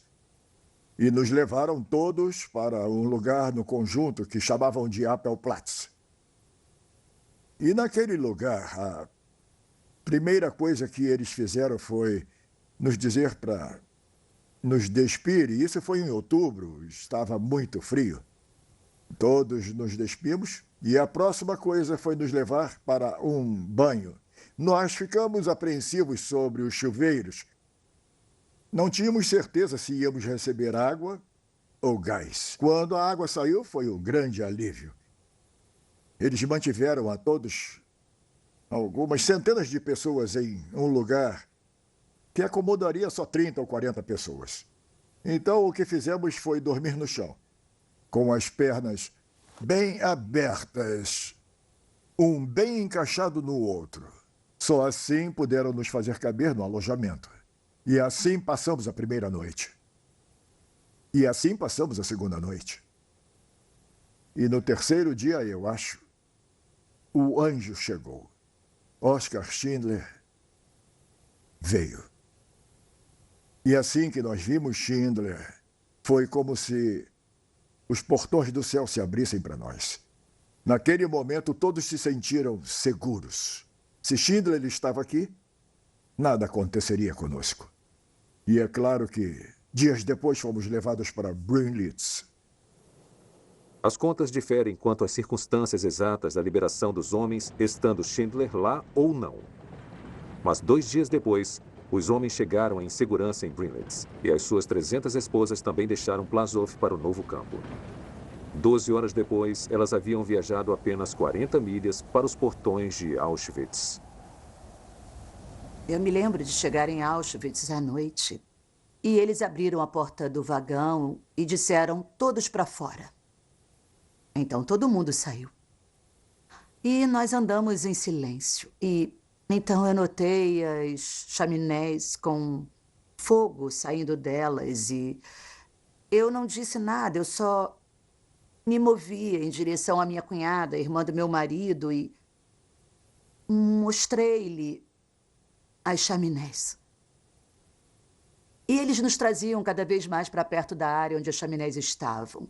E nos levaram todos para um lugar no conjunto que chamavam de Appelplatz. E naquele lugar, a primeira coisa que eles fizeram foi nos dizer para nos despir, e isso foi em outubro, estava muito frio. Todos nos despimos e a próxima coisa foi nos levar para um banho. Nós ficamos apreensivos sobre os chuveiros. Não tínhamos certeza se íamos receber água ou gás. Quando a água saiu, foi um grande alívio. Eles mantiveram a todos, algumas centenas de pessoas, em um lugar que acomodaria só 30 ou 40 pessoas. Então, o que fizemos foi dormir no chão, com as pernas bem abertas, um bem encaixado no outro. Só assim puderam nos fazer caber no alojamento. E assim passamos a primeira noite. E assim passamos a segunda noite. E no terceiro dia, eu acho, o anjo chegou. Oskar Schindler veio. E assim que nós vimos Schindler, foi como se os portões do céu se abrissem para nós. Naquele momento, todos se sentiram seguros. Se Schindler estava aqui, nada aconteceria conosco. E é claro que, dias depois, fomos levados para Brinlitz. As contas diferem quanto às circunstâncias exatas da liberação dos homens, estando Schindler lá ou não. Mas 2 dias depois, os homens chegaram em segurança em Brinlitz, e as suas 300 esposas também deixaram Plaszow para o novo campo. 12 horas depois, elas haviam viajado apenas 40 milhas para os portões de Auschwitz. Eu me lembro de chegar em Auschwitz à noite, e eles abriram a porta do vagão e disseram todos para fora. Então todo mundo saiu. E nós andamos em silêncio. E então eu notei as chaminés com fogo saindo delas e eu não disse nada, eu só me movia em direção à minha cunhada, irmã do meu marido, e mostrei-lhe as chaminés. E eles nos traziam cada vez mais para perto da área onde as chaminés estavam,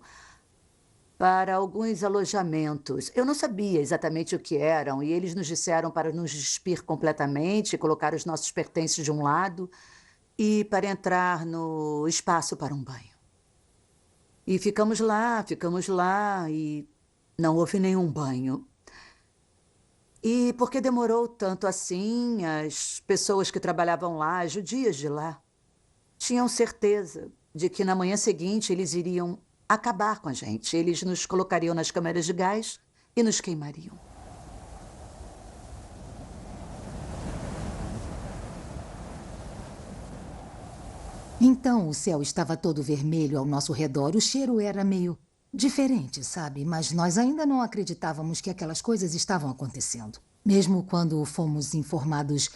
para alguns alojamentos. Eu não sabia exatamente o que eram, e eles nos disseram para nos despir completamente, colocar os nossos pertences de um lado e para entrar no espaço para um banho. E ficamos lá, e não houve nenhum banho. E por que demorou tanto assim, as pessoas que trabalhavam lá, as judias de lá, tinham certeza de que na manhã seguinte eles iriam acabar com a gente. Eles nos colocariam nas câmeras de gás e nos queimariam. Então o céu estava todo vermelho ao nosso redor. O cheiro era meio diferente, sabe? Mas nós ainda não acreditávamos que aquelas coisas estavam acontecendo. Mesmo quando fomos informados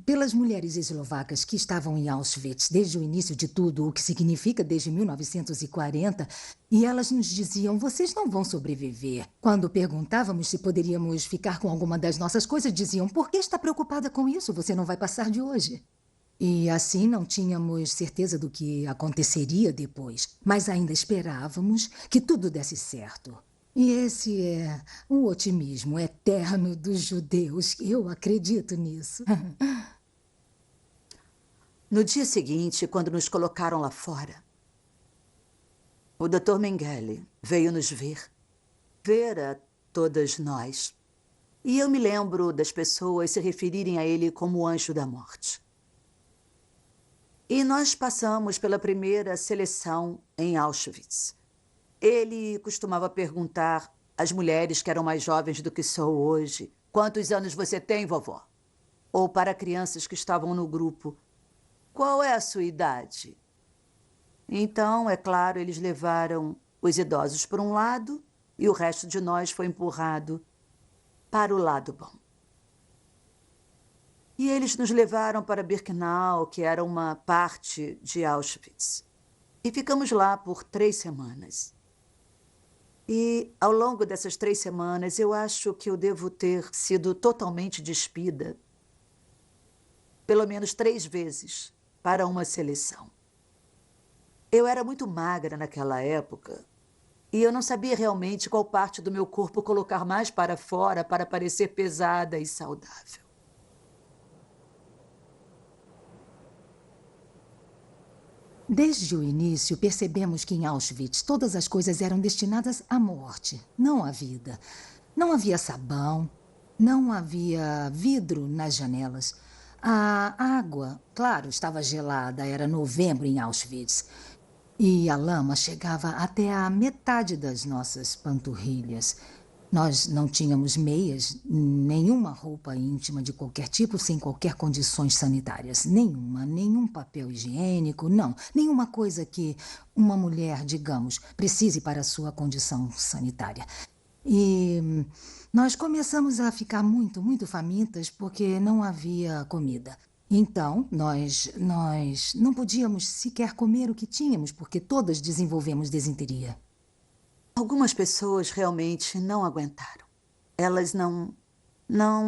pelas mulheres eslovacas que estavam em Auschwitz desde o início de tudo, o que significa desde 1940, e elas nos diziam, vocês não vão sobreviver. Quando perguntávamos se poderíamos ficar com alguma das nossas coisas, diziam, por que está preocupada com isso? Você não vai passar de hoje. E assim não tínhamos certeza do que aconteceria depois, mas ainda esperávamos que tudo desse certo. E esse é o otimismo eterno dos judeus. Eu acredito nisso. No dia seguinte, quando nos colocaram lá fora, o Dr. Mengele veio nos ver a todas nós. E eu me lembro das pessoas se referirem a ele como o anjo da morte. E nós passamos pela primeira seleção em Auschwitz. Ele costumava perguntar às mulheres que eram mais jovens do que sou hoje: quantos anos você tem, vovó? Ou para crianças que estavam no grupo: qual é a sua idade? Então, é claro, eles levaram os idosos para um lado e o resto de nós foi empurrado para o lado bom. E eles nos levaram para Birkenau, que era uma parte de Auschwitz. E ficamos lá por 3 semanas. E, ao longo dessas 3 semanas, eu acho que eu devo ter sido totalmente despida, pelo menos 3 vezes, para uma seleção. Eu era muito magra naquela época e eu não sabia realmente qual parte do meu corpo colocar mais para fora para parecer pesada e saudável. Desde o início, percebemos que em Auschwitz todas as coisas eram destinadas à morte, não à vida. Não havia sabão, não havia vidro nas janelas. A água, claro, estava gelada, era novembro em Auschwitz. E a lama chegava até a metade das nossas panturrilhas. Nós não tínhamos meias, nenhuma roupa íntima de qualquer tipo, sem qualquer condições sanitárias. Nenhum papel higiênico, não. Nenhuma coisa que uma mulher, digamos, precise para a sua condição sanitária. E nós começamos a ficar muito famintas porque não havia comida. Então, nós não podíamos sequer comer o que tínhamos, porque todas desenvolvemos desinteria. Algumas pessoas realmente não aguentaram. Elas não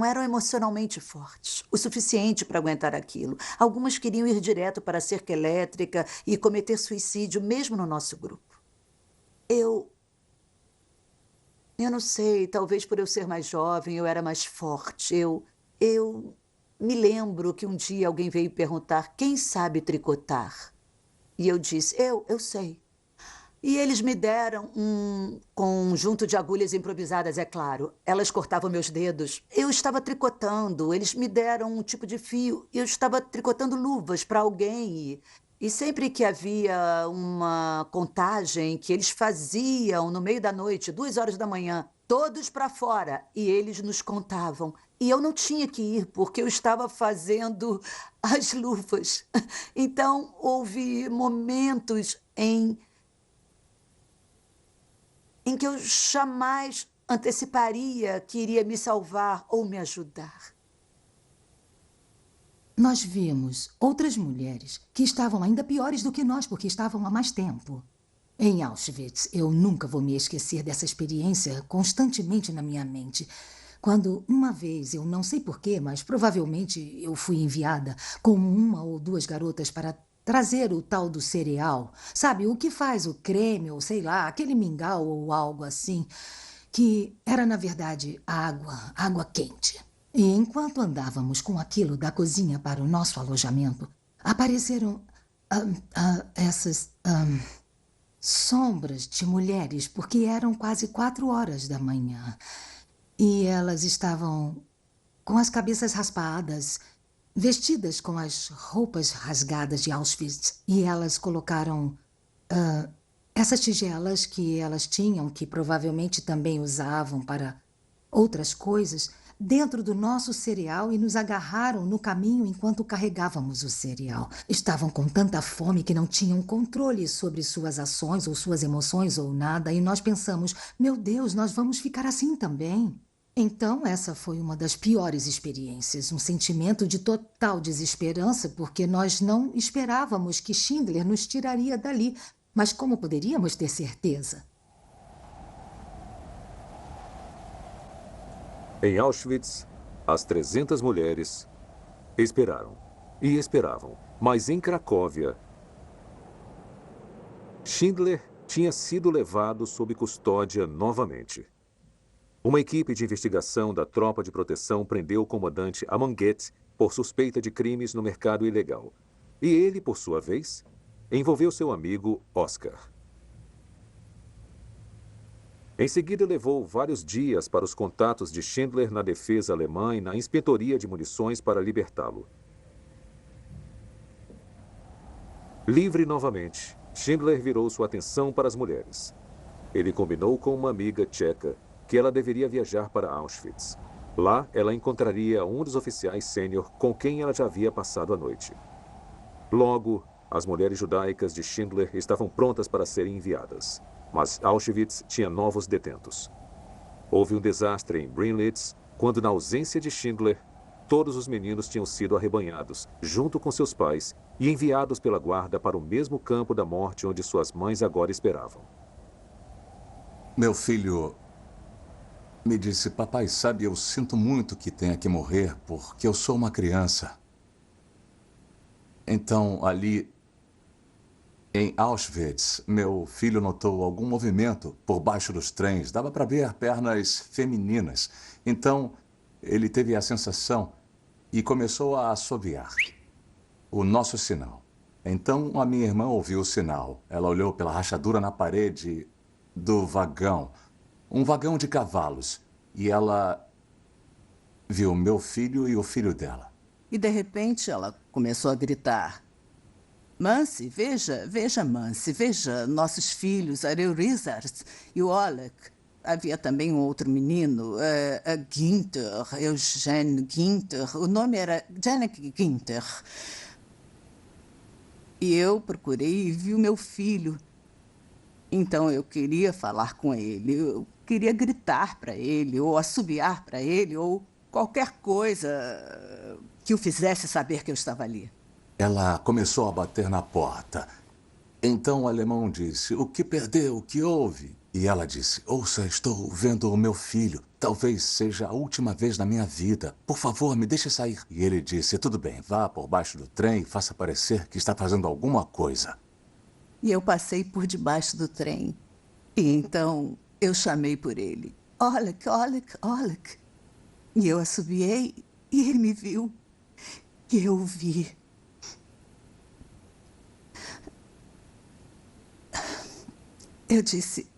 eram emocionalmente fortes o suficiente para aguentar aquilo. Algumas queriam ir direto para a cerca elétrica e cometer suicídio, mesmo no nosso grupo. Eu não sei, talvez por eu ser mais jovem, eu era mais forte. Eu me lembro que um dia alguém veio perguntar: quem sabe tricotar? E eu disse: eu sei. E eles me deram um conjunto de agulhas improvisadas, é claro. Elas cortavam meus dedos. Eu estava tricotando. Eles me deram um tipo de fio. Eu estava tricotando luvas para alguém. E sempre que havia uma contagem que eles faziam no meio da noite, 2 horas da manhã, todos para fora, e eles nos contavam. E eu não tinha que ir, porque eu estava fazendo as luvas. Então, houve momentos em que eu jamais anteciparia que iria me salvar ou me ajudar. Nós vimos outras mulheres que estavam ainda piores do que nós, porque estavam há mais tempo. Em Auschwitz, eu nunca vou me esquecer dessa experiência constantemente na minha mente. Quando uma vez, eu não sei porquê, mas provavelmente eu fui enviada com 1 ou 2 garotas para trazer o tal do cereal. Sabe, o que faz o creme, ou sei lá, aquele mingau ou algo assim, que era, na verdade, água quente. E enquanto andávamos com aquilo da cozinha para o nosso alojamento, apareceram essas sombras de mulheres, porque eram quase 4 horas da manhã. E elas estavam com as cabeças raspadas, vestidas com as roupas rasgadas de Auschwitz. E elas colocaram essas tigelas que elas tinham, que provavelmente também usavam para outras coisas, dentro do nosso cereal e nos agarraram no caminho enquanto carregávamos o cereal. Estavam com tanta fome que não tinham controle sobre suas ações ou suas emoções ou nada, e nós pensamos: meu Deus, nós vamos ficar assim também. Então, essa foi uma das piores experiências, um sentimento de total desesperança, porque nós não esperávamos que Schindler nos tiraria dali. Mas como poderíamos ter certeza? Em Auschwitz, as 300 mulheres esperaram. e esperavam. Mas em Cracóvia, Schindler tinha sido levado sob custódia novamente. Uma equipe de investigação da Tropa de Proteção prendeu o comandante Amon Get por suspeita de crimes no mercado ilegal. E ele, por sua vez, envolveu seu amigo Oscar. Em seguida, levou vários dias para os contatos de Schindler na defesa alemã e na inspetoria de munições para libertá-lo. Livre novamente, Schindler virou sua atenção para as mulheres. Ele combinou com uma amiga tcheca que ela deveria viajar para Auschwitz. Lá, ela encontraria um dos oficiais sênior com quem ela já havia passado a noite. Logo, as mulheres judaicas de Schindler estavam prontas para serem enviadas. Mas Auschwitz tinha novos detentos. Houve um desastre em Brinlitz, quando, na ausência de Schindler, todos os meninos tinham sido arrebanhados, junto com seus pais, e enviados pela guarda para o mesmo campo da morte onde suas mães agora esperavam. Meu filho me disse: papai, sabe, eu sinto muito que tenha que morrer, porque eu sou uma criança. Então, ali em Auschwitz, meu filho notou algum movimento por baixo dos trens. Dava para ver pernas femininas. Então, ele teve a sensação e começou a assoviar. O nosso sinal. Então, a minha irmã ouviu o sinal. Ela olhou pela rachadura na parede do vagão. Um vagão de cavalos. E ela viu meu filho e o filho dela. E, de repente, ela começou a gritar: Mance, veja, Mance, veja nossos filhos, Ariel Rizars e o Oleg. Havia também um outro menino, Ginter, Eugene Ginter. O nome era Janek Ginter. E eu procurei e vi o meu filho. Então eu queria falar com ele, eu queria gritar para ele, ou assobiar para ele, ou qualquer coisa que o fizesse saber que eu estava ali. Ela começou a bater na porta. Então o alemão disse: o que perdeu? O que houve? E ela disse: ouça, estou vendo o meu filho. Talvez seja a última vez na minha vida. Por favor, me deixe sair. E ele disse: tudo bem, vá por baixo do trem e faça parecer que está fazendo alguma coisa. E eu passei por debaixo do trem. E então eu chamei por ele: Oleg, Oleg, Oleg. E eu assobiei e ele me viu. E eu o vi. Eu disse: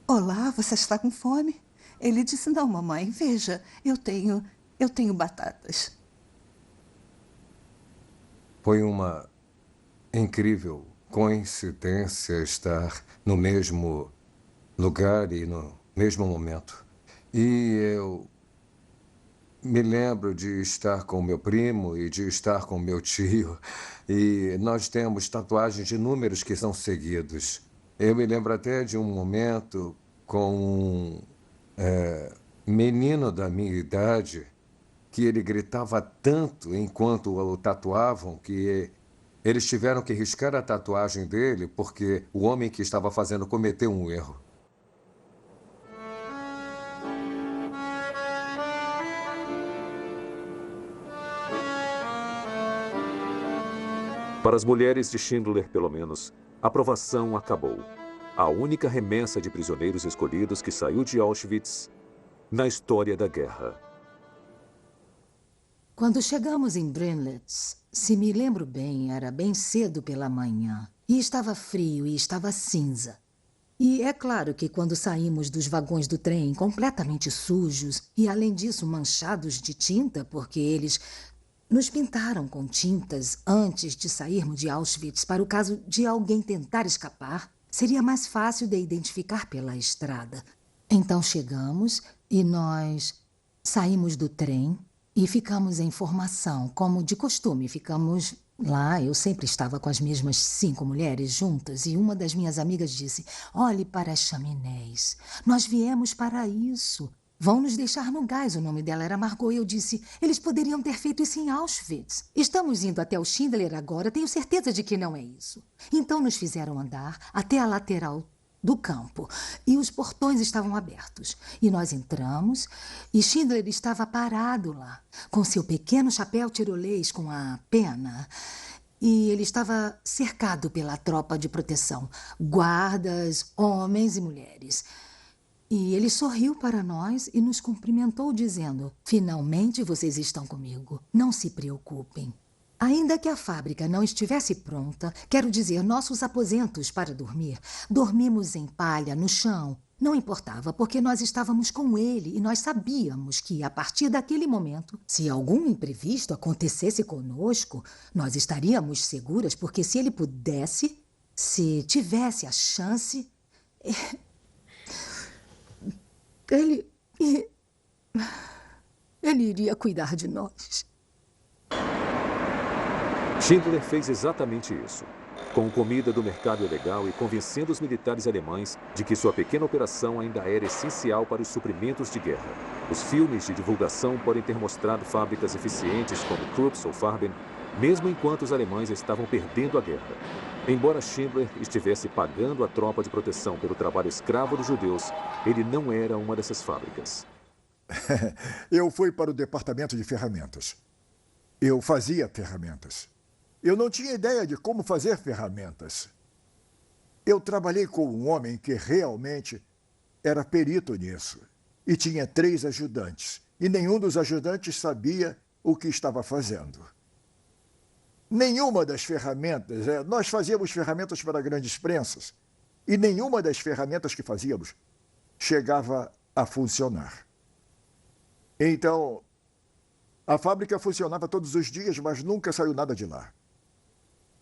olá, você está com fome? Ele disse: não, mamãe, veja, eu tenho batatas. Foi uma incrível coincidência estar no mesmo lugar e no mesmo momento. E eu me lembro de estar com meu primo e de estar com meu tio. E nós temos tatuagens de números que são seguidos. Eu me lembro até de um momento com um menino da minha idade que ele gritava tanto enquanto o tatuavam que eles tiveram que riscar a tatuagem dele porque o homem que estava fazendo cometeu um erro. Para as mulheres de Schindler, pelo menos, a provação acabou. A única remessa de prisioneiros escolhidos que saiu de Auschwitz na história da guerra. Quando chegamos em Brinlitz, se me lembro bem, era bem cedo pela manhã. E estava frio e estava cinza. E é claro que quando saímos dos vagões do trem completamente sujos e, além disso, manchados de tinta, porque eles nos pintaram com tintas antes de sairmos de Auschwitz para o caso de alguém tentar escapar, seria mais fácil de identificar pela estrada. Então chegamos e nós saímos do trem e ficamos em formação, como de costume. Ficamos lá, eu sempre estava com as mesmas 5 mulheres juntas e uma das minhas amigas disse: olhe para as chaminés, nós viemos para isso. Vão nos deixar no gás. O nome dela era Margot. Eu disse: eles poderiam ter feito isso em Auschwitz. Estamos indo até o Schindler agora. Tenho certeza de que não é isso. Então nos fizeram andar até a lateral do campo e os portões estavam abertos. E nós entramos e Schindler estava parado lá, com seu pequeno chapéu tirolês com a pena. E ele estava cercado pela tropa de proteção, guardas, homens e mulheres. E ele sorriu para nós e nos cumprimentou dizendo: "Finalmente vocês estão comigo. Não se preocupem." Ainda que a fábrica não estivesse pronta, quero dizer, nossos aposentos para dormir, dormimos em palha, no chão. Não importava, porque nós estávamos com ele e nós sabíamos que, a partir daquele momento, se algum imprevisto acontecesse conosco, nós estaríamos seguras, porque se ele pudesse, se tivesse a chance, ele iria cuidar de nós. Schindler fez exatamente isso, com comida do mercado ilegal e convencendo os militares alemães de que sua pequena operação ainda era essencial para os suprimentos de guerra. Os filmes de divulgação podem ter mostrado fábricas eficientes como Krups ou Farben, mesmo enquanto os alemães estavam perdendo a guerra. Embora Schindler estivesse pagando a tropa de proteção pelo trabalho escravo dos judeus, ele não era uma dessas fábricas. Eu fui para o departamento de ferramentas. Eu fazia ferramentas. Eu não tinha ideia de como fazer ferramentas. Eu trabalhei com um homem que realmente era perito nisso. E tinha 3 ajudantes. E nenhum dos ajudantes sabia o que estava fazendo. Nenhuma das ferramentas... Nós fazíamos ferramentas para grandes prensas. E nenhuma das ferramentas que fazíamos chegava a funcionar. Então, a fábrica funcionava todos os dias, mas nunca saiu nada de lá.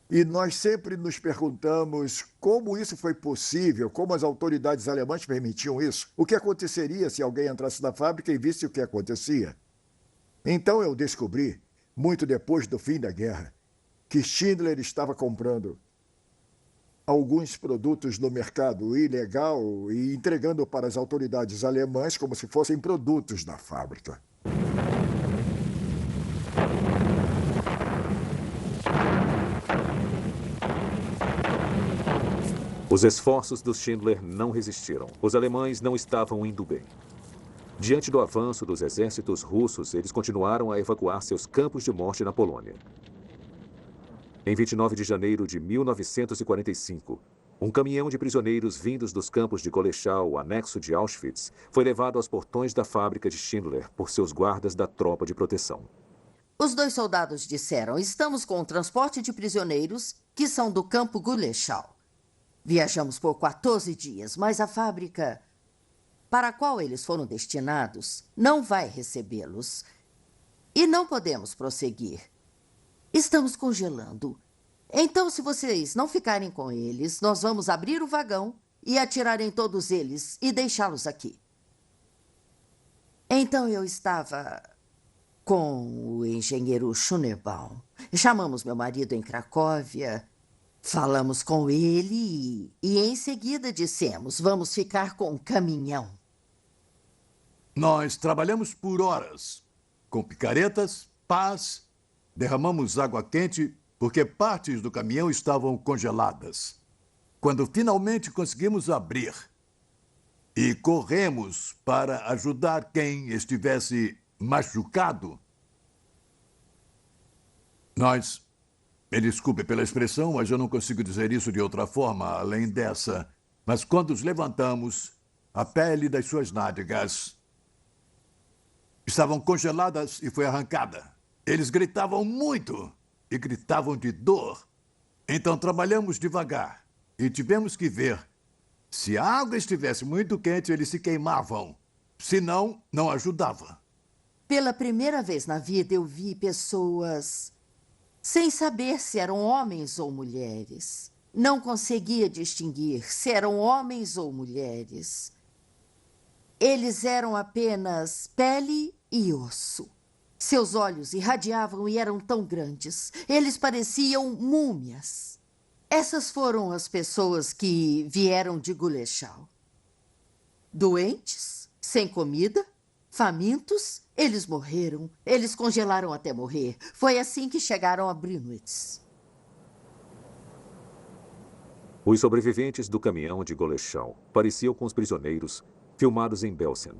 E nós sempre nos perguntamos como isso foi possível, como as autoridades alemãs permitiam isso. O que aconteceria se alguém entrasse na fábrica e visse o que acontecia? Então eu descobri, muito depois do fim da guerra, que Schindler estava comprando alguns produtos no mercado ilegal e entregando para as autoridades alemãs como se fossem produtos da fábrica. Os esforços dos Schindler não resistiram. Os alemães não estavam indo bem. Diante do avanço dos exércitos russos, eles continuaram a evacuar seus campos de morte na Polônia. Em 29 de janeiro de 1945, um caminhão de prisioneiros vindos dos campos de Golechau, anexo de Auschwitz, foi levado aos portões da fábrica de Schindler por seus guardas da tropa de proteção. Os 2 soldados disseram: "Estamos com um transporte de prisioneiros que são do campo Golechau. Viajamos por 14 dias, mas a fábrica para a qual eles foram destinados não vai recebê-los. E não podemos prosseguir. Estamos congelando. Então, se vocês não ficarem com eles, nós vamos abrir o vagão e atirar em todos eles e deixá-los aqui." Então eu estava com o engenheiro Schönebaum. Chamamos meu marido em Cracóvia. Falamos com ele e em seguida dissemos: "Vamos ficar com o caminhão." Nós trabalhamos por horas, com picaretas, pás, derramamos água quente porque partes do caminhão estavam congeladas. Quando finalmente conseguimos abrir e corremos para ajudar quem estivesse machucado, nós... Me desculpe pela expressão, mas eu não consigo dizer isso de outra forma além dessa. Mas quando os levantamos, a pele das suas nádegas estavam congeladas e foi arrancada. Eles gritavam muito e gritavam de dor. Então trabalhamos devagar e tivemos que ver. Se a água estivesse muito quente, eles se queimavam. Se não, não ajudava. Pela primeira vez na vida, eu vi pessoas sem saber se eram homens ou mulheres. Não conseguia distinguir se eram homens ou mulheres. Eles eram apenas pele e osso. Seus olhos irradiavam e eram tão grandes. Eles pareciam múmias. Essas foram as pessoas que vieram de Golechau. Doentes, sem comida, famintos, eles morreram. Eles congelaram até morrer. Foi assim que chegaram a Brinwitz. Os sobreviventes do caminhão de Goleschão pareciam com os prisioneiros filmados em Belsen.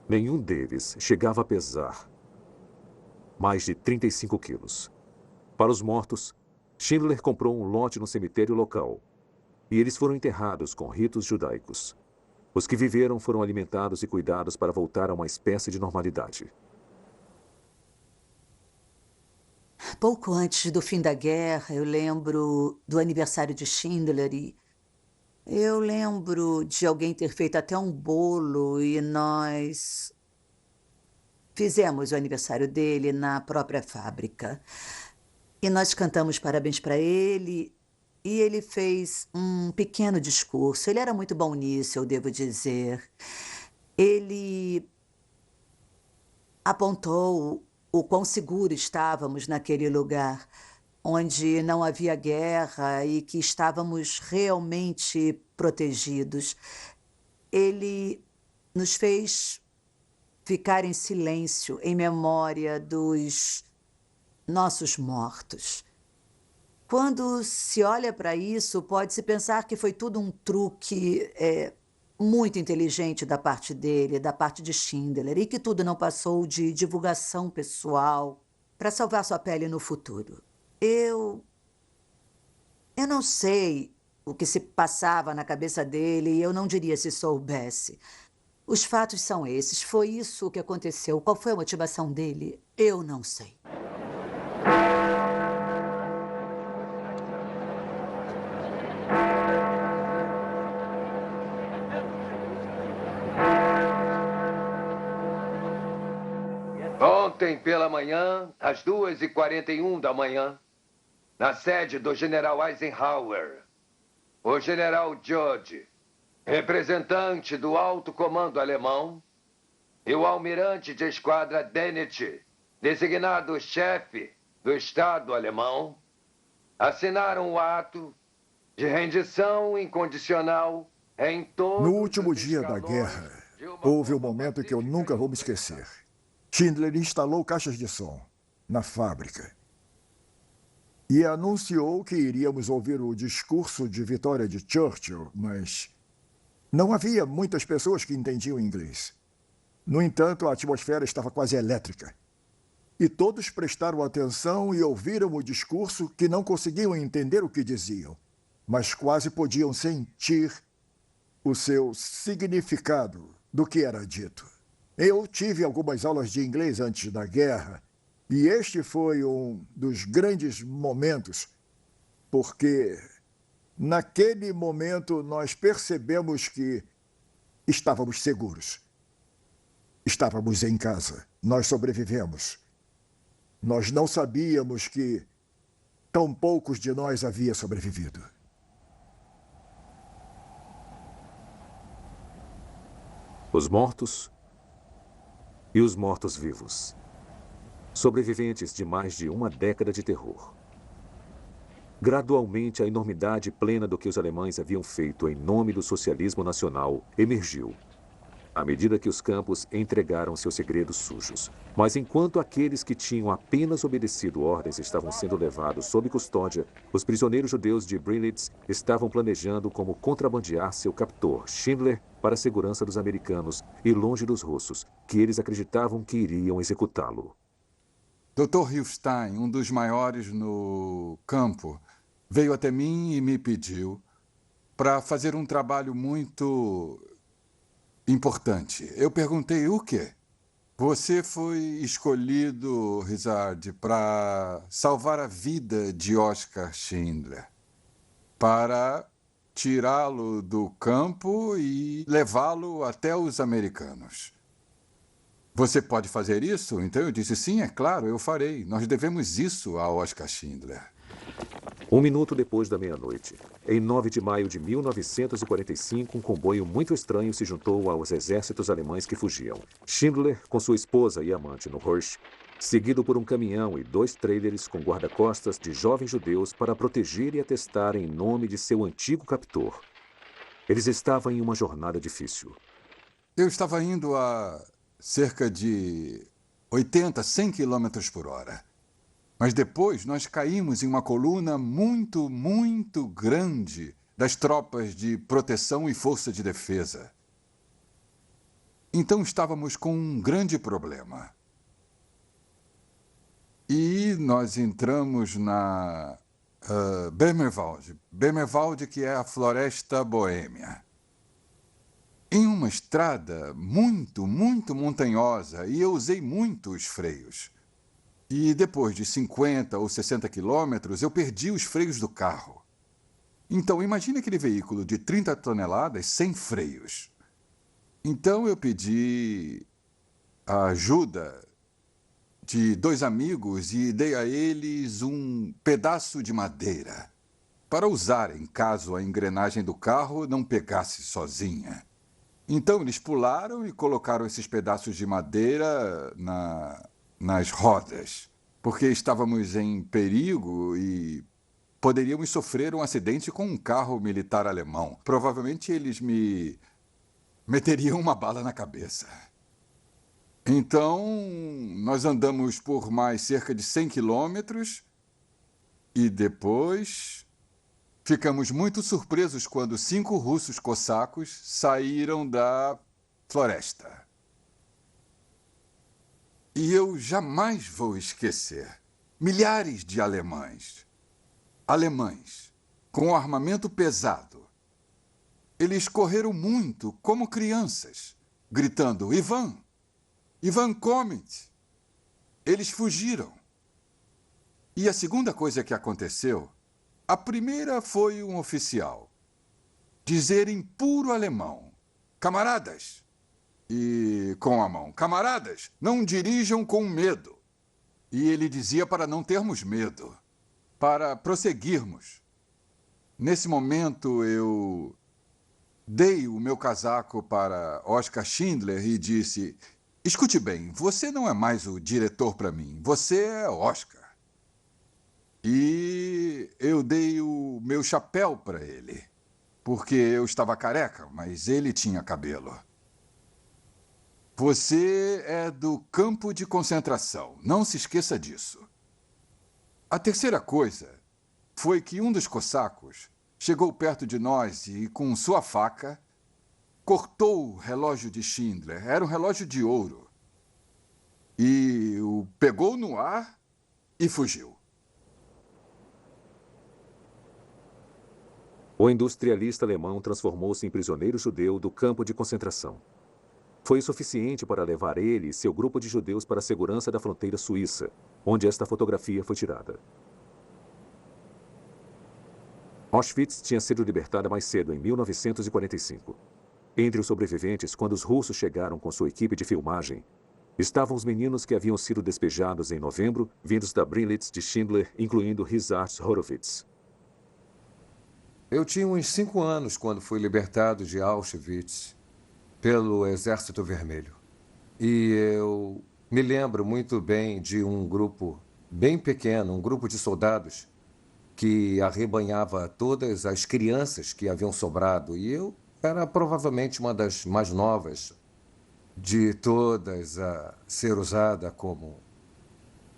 Nenhum deles chegava a pesar mais de 35 quilos. Para os mortos, Schindler comprou um lote no cemitério local e eles foram enterrados com ritos judaicos. Os que viveram foram alimentados e cuidados para voltar a uma espécie de normalidade. Pouco antes do fim da guerra, eu lembro do aniversário de Schindler e eu lembro de alguém ter feito até um bolo e nós fizemos o aniversário dele na própria fábrica. E nós cantamos parabéns para ele e ele fez um pequeno discurso. Ele era muito bom nisso, eu devo dizer. Ele apontou o quão seguro estávamos naquele lugar, onde não havia guerra e que estávamos realmente protegidos. Ele nos fez ficar em silêncio, em memória dos nossos mortos. Quando se olha para isso, pode-se pensar que foi tudo um truque muito inteligente da parte dele, da parte de Schindler, e que tudo não passou de divulgação pessoal para salvar sua pele no futuro. Eu não sei o que se passava na cabeça dele e eu não diria se soubesse. Os fatos são esses. Foi isso que aconteceu. Qual foi a motivação dele? Eu não sei. Ontem pela manhã, às 2h41 da manhã, na sede do general Eisenhower, o general Judge, representante do alto comando alemão, e o almirante de esquadra Dennett, designado chefe do Estado alemão, assinaram o ato de rendição incondicional em todo. No último dia da guerra, houve um momento que eu nunca vou me esquecer. Schindler instalou caixas de som na fábrica e anunciou que iríamos ouvir o discurso de vitória de Churchill, mas não havia muitas pessoas que entendiam inglês. No entanto, a atmosfera estava quase elétrica. E todos prestaram atenção e ouviram o discurso que não conseguiam entender o que diziam, mas quase podiam sentir o seu significado do que era dito. Eu tive algumas aulas de inglês antes da guerra e este foi um dos grandes momentos, porque naquele momento nós percebemos que estávamos seguros. Estávamos em casa, nós sobrevivemos. Nós não sabíamos que tão poucos de nós haviam sobrevivido. Os mortos e os mortos-vivos. Sobreviventes de mais de uma década de terror. Gradualmente, a enormidade plena do que os alemães haviam feito em nome do socialismo nacional emergiu, à medida que os campos entregaram seus segredos sujos. Mas enquanto aqueles que tinham apenas obedecido ordens estavam sendo levados sob custódia, os prisioneiros judeus de Brilitz estavam planejando como contrabandear seu captor, Schindler, para a segurança dos americanos e longe dos russos, que eles acreditavam que iriam executá-lo. Dr. Hilstein, um dos maiores no campo, veio até mim e me pediu para fazer um trabalho muito importante. Eu perguntei o quê? Você foi escolhido, Rizard, para salvar a vida de Oskar Schindler, para tirá-lo do campo e levá-lo até os americanos. Você pode fazer isso? Então eu disse, sim, é claro, eu farei. Nós devemos isso a Oskar Schindler. 1 minuto depois da meia-noite, em 9 de maio de 1945, um comboio muito estranho se juntou aos exércitos alemães que fugiam. Schindler, com sua esposa e amante no Hirsch, seguido por um caminhão e 2 trailers com guarda-costas de jovens judeus para proteger e atestar em nome de seu antigo captor. Eles estavam em uma jornada difícil. Eu estava indo a cerca de 80, 100 km por hora. Mas depois nós caímos em uma coluna muito, muito grande das tropas de proteção e força de defesa. Então estávamos com um grande problema. E nós entramos na Bemerwald, que é a floresta boêmia. Em uma estrada muito, muito montanhosa, e eu usei muito os freios. E depois de 50 ou 60 quilômetros, eu perdi os freios do carro. Então, imagine aquele veículo de 30 toneladas sem freios. Então, eu pedi a ajuda de 2 amigos e dei a eles um pedaço de madeira para usarem caso a engrenagem do carro não pegasse sozinha. Então, eles pularam e colocaram esses pedaços de madeira nas rodas, porque estávamos em perigo e poderíamos sofrer um acidente com um carro militar alemão. Provavelmente eles me meteriam uma bala na cabeça. Então, nós andamos por mais cerca de 100 quilômetros e depois ficamos muito surpresos quando 5 russos cossacos saíram da floresta. E eu jamais vou esquecer. Milhares de alemães com armamento pesado. Eles correram muito como crianças, gritando, Ivan, kommt! Eles fugiram. E a segunda coisa que aconteceu, a primeira foi um oficial dizer em puro alemão, camaradas, e com a mão, camaradas, não dirijam com medo. E ele dizia para não termos medo, para prosseguirmos. Nesse momento, eu dei o meu casaco para Oskar Schindler e disse, escute bem, você não é mais o diretor para mim, você é Oskar. E eu dei o meu chapéu para ele, porque eu estava careca, mas ele tinha cabelo. Você é do campo de concentração, não se esqueça disso. A terceira coisa foi que um dos cossacos chegou perto de nós e, com sua faca, cortou o relógio de Schindler. Era um relógio de ouro. E o pegou no ar e fugiu. O industrialista alemão transformou-se em prisioneiro judeu do campo de concentração. Foi o suficiente para levar ele e seu grupo de judeus para a segurança da fronteira suíça, onde esta fotografia foi tirada. Auschwitz tinha sido libertada mais cedo, em 1945. Entre os sobreviventes, quando os russos chegaram com sua equipe de filmagem, estavam os meninos que haviam sido despejados em novembro, vindos da Brinnlitz de Schindler, incluindo Risarts Horowitz. Eu tinha uns 5 anos quando fui libertado de Auschwitz pelo Exército Vermelho. E eu me lembro muito bem de um grupo bem pequeno, um grupo de soldados que arrebanhava todas as crianças que haviam sobrado. E eu era provavelmente uma das mais novas de todas a ser usada como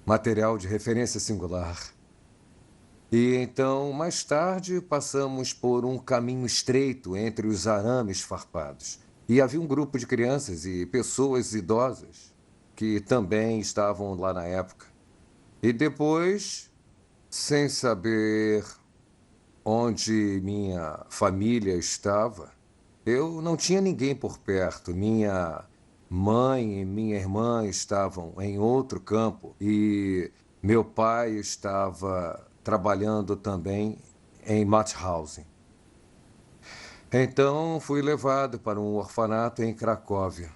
material de referência singular. E então, mais tarde, passamos por um caminho estreito entre os arames farpados. E havia um grupo de crianças e pessoas idosas que também estavam lá na época. E depois, sem saber onde minha família estava, eu não tinha ninguém por perto. Minha mãe e minha irmã estavam em outro campo e meu pai estava trabalhando também em Mauthausen. Então, fui levado para um orfanato em Cracóvia.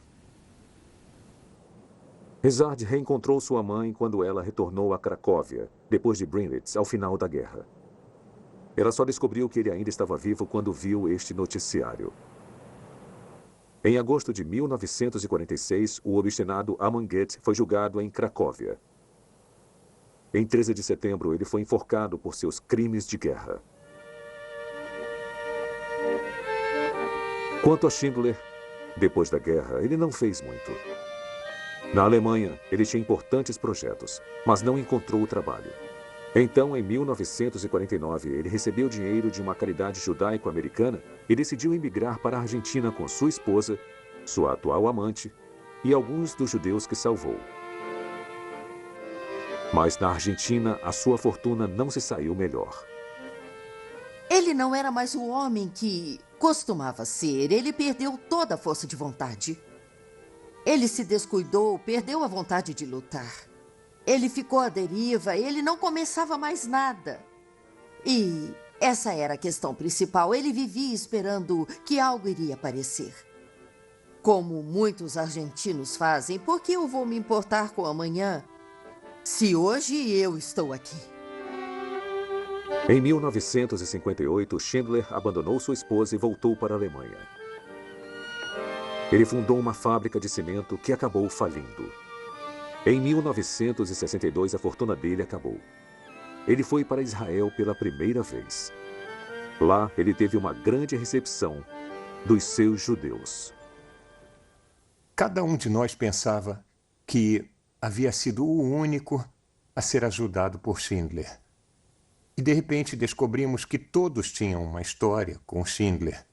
Risard reencontrou sua mãe quando ela retornou a Cracóvia, depois de Brinnlitz, ao final da guerra. Ela só descobriu que ele ainda estava vivo quando viu este noticiário. Em agosto de 1946, o obstinado Amon Get foi julgado em Cracóvia. Em 13 de setembro, ele foi enforcado por seus crimes de guerra. Quanto a Schindler, depois da guerra, ele não fez muito. Na Alemanha, ele tinha importantes projetos, mas não encontrou o trabalho. Então, em 1949, ele recebeu dinheiro de uma caridade judaico-americana e decidiu emigrar para a Argentina com sua esposa, sua atual amante e alguns dos judeus que salvou. Mas na Argentina, a sua fortuna não se saiu melhor. Ele não era mais o homem que costumava ser. Ele perdeu toda a força de vontade. Ele se descuidou, perdeu a vontade de lutar. Ele ficou à deriva, ele não começava mais nada. E essa era a questão principal. Ele vivia esperando que algo iria aparecer. Como muitos argentinos fazem, por que eu vou me importar com amanhã se hoje eu estou aqui? Em 1958, Schindler abandonou sua esposa e voltou para a Alemanha. Ele fundou uma fábrica de cimento que acabou falindo. Em 1962, a fortuna dele acabou. Ele foi para Israel pela primeira vez. Lá, ele teve uma grande recepção dos seus judeus. Cada um de nós pensava que havia sido o único a ser ajudado por Schindler. E de repente descobrimos que todos tinham uma história com Schindler.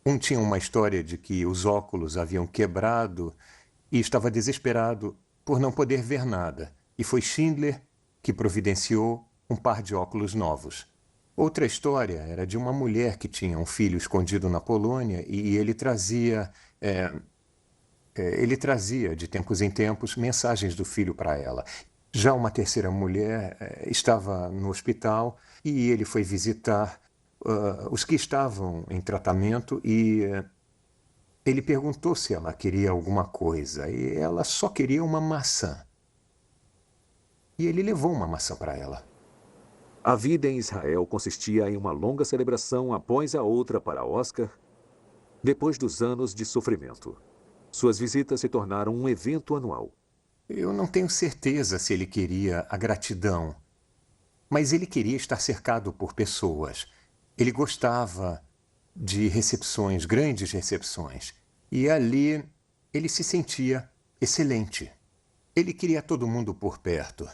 Um tinha uma história de que os óculos haviam quebrado e estava desesperado por não poder ver nada. E foi Schindler que providenciou um par de óculos novos. Outra história era de uma mulher que tinha um filho escondido na Polônia e ele trazia de tempos em tempos mensagens do filho para ela. Já uma terceira mulher estava no hospital e ele foi visitar os que estavam em tratamento e ele perguntou se ela queria alguma coisa e ela só queria uma maçã. E ele levou uma maçã para ela. A vida em Israel consistia em uma longa celebração após a outra para Oscar, depois dos anos de sofrimento. Suas visitas se tornaram um evento anual. Eu não tenho certeza se ele queria a gratidão, mas ele queria estar cercado por pessoas. Ele gostava de recepções, grandes recepções. E ali ele se sentia excelente. Ele queria todo mundo por perto.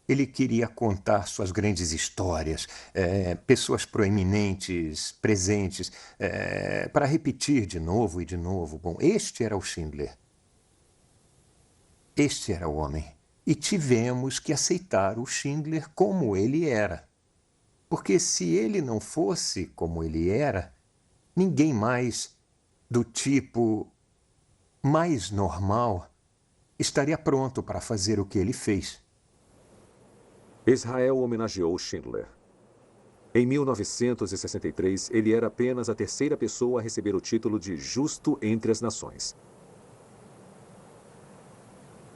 Ele queria contar suas grandes histórias, pessoas proeminentes, presentes, para repetir de novo e de novo. Bom, este era o Schindler. Este era o homem. E tivemos que aceitar o Schindler como ele era. Porque se ele não fosse como ele era, ninguém mais do tipo mais normal estaria pronto para fazer o que ele fez. Israel homenageou Schindler. Em 1963, ele era apenas a terceira pessoa a receber o título de Justo entre as Nações.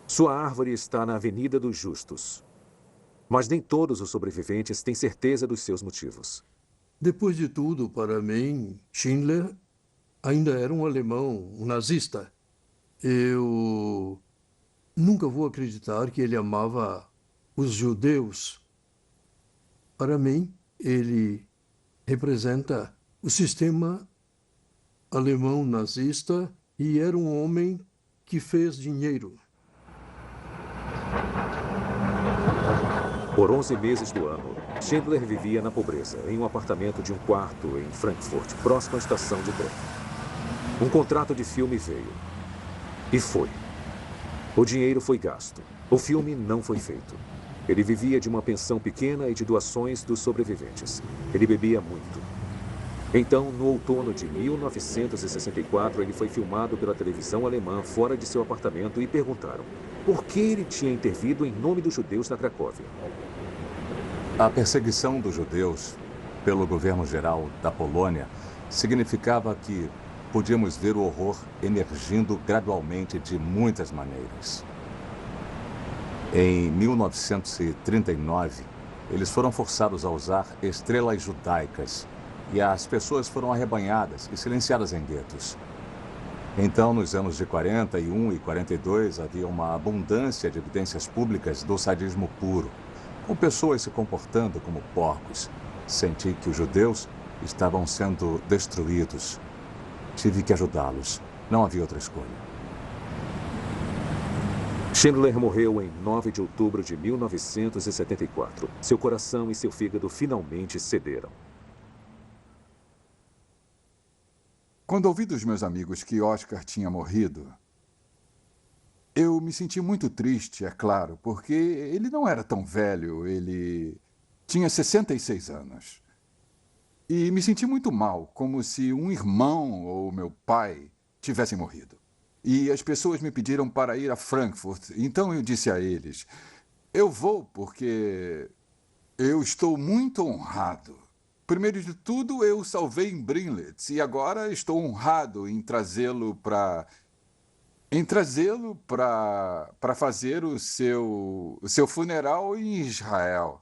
Sua árvore está na Avenida dos Justos. Mas nem todos os sobreviventes têm certeza dos seus motivos. Depois de tudo, para mim, Schindler ainda era um alemão, um nazista. Eu nunca vou acreditar que ele amava os judeus. Para mim, ele representa o sistema alemão nazista e era um homem que fez dinheiro. Por 11 meses do ano, Schindler vivia na pobreza, em um apartamento de um quarto em Frankfurt, próximo à estação de trem. Um contrato de filme veio. E foi. O dinheiro foi gasto. O filme não foi feito. Ele vivia de uma pensão pequena e de doações dos sobreviventes. Ele bebia muito. Então, no outono de 1964, ele foi filmado pela televisão alemã fora de seu apartamento e perguntaram por que ele tinha intervido em nome dos judeus na Cracóvia. A perseguição dos judeus pelo governo geral da Polônia significava que podíamos ver o horror emergindo gradualmente de muitas maneiras. Em 1939, eles foram forçados a usar estrelas judaicas e as pessoas foram arrebanhadas e silenciadas em guetos. Então, nos anos de 41 e 42, havia uma abundância de evidências públicas do sadismo puro, com pessoas se comportando como porcos. Senti que os judeus estavam sendo destruídos. Tive que ajudá-los. Não havia outra escolha. Schindler morreu em 9 de outubro de 1974. Seu coração e seu fígado finalmente cederam. Quando ouvi dos meus amigos que Oscar tinha morrido, eu me senti muito triste, é claro, porque ele não era tão velho, ele tinha 66 anos. E me senti muito mal, como se um irmão ou meu pai tivessem morrido. E as pessoas me pediram para ir a Frankfurt. Então eu disse a eles, eu vou porque eu estou muito honrado. Primeiro de tudo, eu salvei em Brinlitz e agora estou honrado em trazê-lo para fazer o seu funeral em Israel.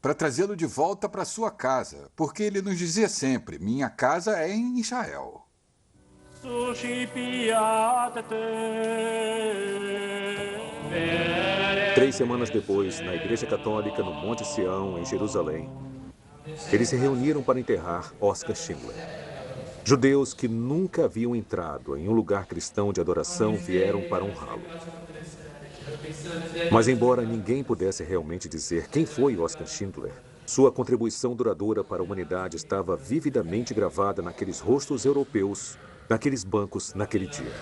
Para trazê-lo de volta para sua casa, porque ele nos dizia sempre, minha casa é em Israel. 3 semanas depois, na Igreja Católica no Monte Sião, em Jerusalém, eles se reuniram para enterrar Oscar Schindler. Judeus que nunca haviam entrado em um lugar cristão de adoração vieram para honrá-lo. Mas embora ninguém pudesse realmente dizer quem foi Oscar Schindler, sua contribuição duradoura para a humanidade estava vividamente gravada naqueles rostos europeus, naqueles bancos, naquele dia.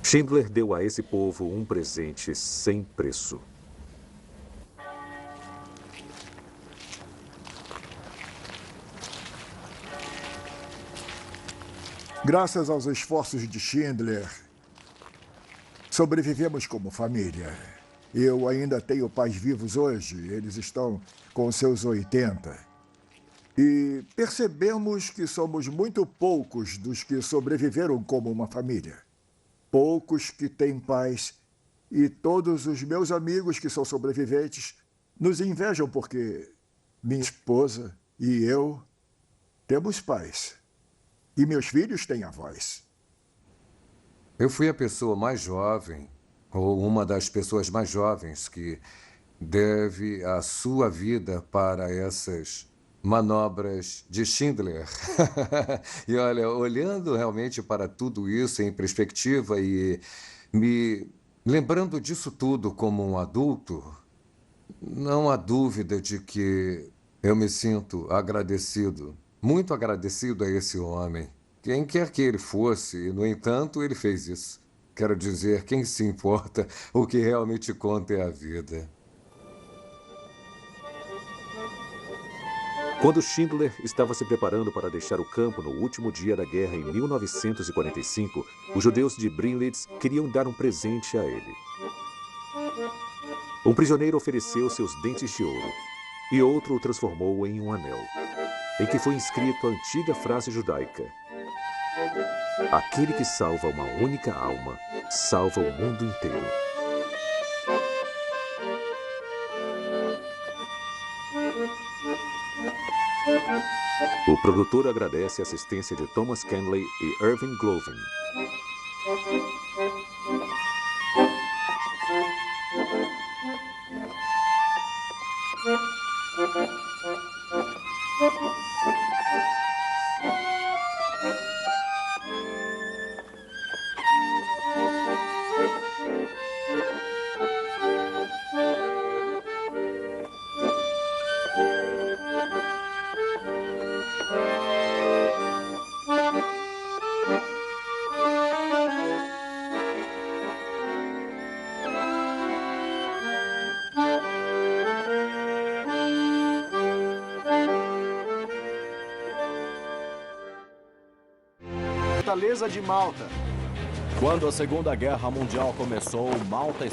Schindler deu a esse povo um presente sem preço. Graças aos esforços de Schindler, sobrevivemos como família. Eu ainda tenho pais vivos hoje, eles estão com seus 80. E percebemos que somos muito poucos dos que sobreviveram como uma família. Poucos que têm pais. E todos os meus amigos que são sobreviventes nos invejam porque minha esposa e eu temos pais. E meus filhos têm avós. Eu fui a pessoa mais jovem, ou uma das pessoas mais jovens que deve a sua vida para essas manobras de Schindler. E olha, olhando realmente para tudo isso em perspectiva e me lembrando disso tudo como um adulto, não há dúvida de que eu me sinto agradecido, muito agradecido a esse homem. Quem quer que ele fosse, e, no entanto, ele fez isso. Quero dizer, quem se importa, o que realmente conta é a vida. Quando Schindler estava se preparando para deixar o campo no último dia da guerra em 1945, os judeus de Brinlitz queriam dar um presente a ele. Um prisioneiro ofereceu seus dentes de ouro e outro o transformou em um anel, em que foi inscrito a antiga frase judaica: aquele que salva uma única alma, salva o mundo inteiro. O produtor agradece a assistência de Thomas Kenley e Irving Glovin. Fortaleza de Malta. Quando a Segunda Guerra Mundial começou, Malta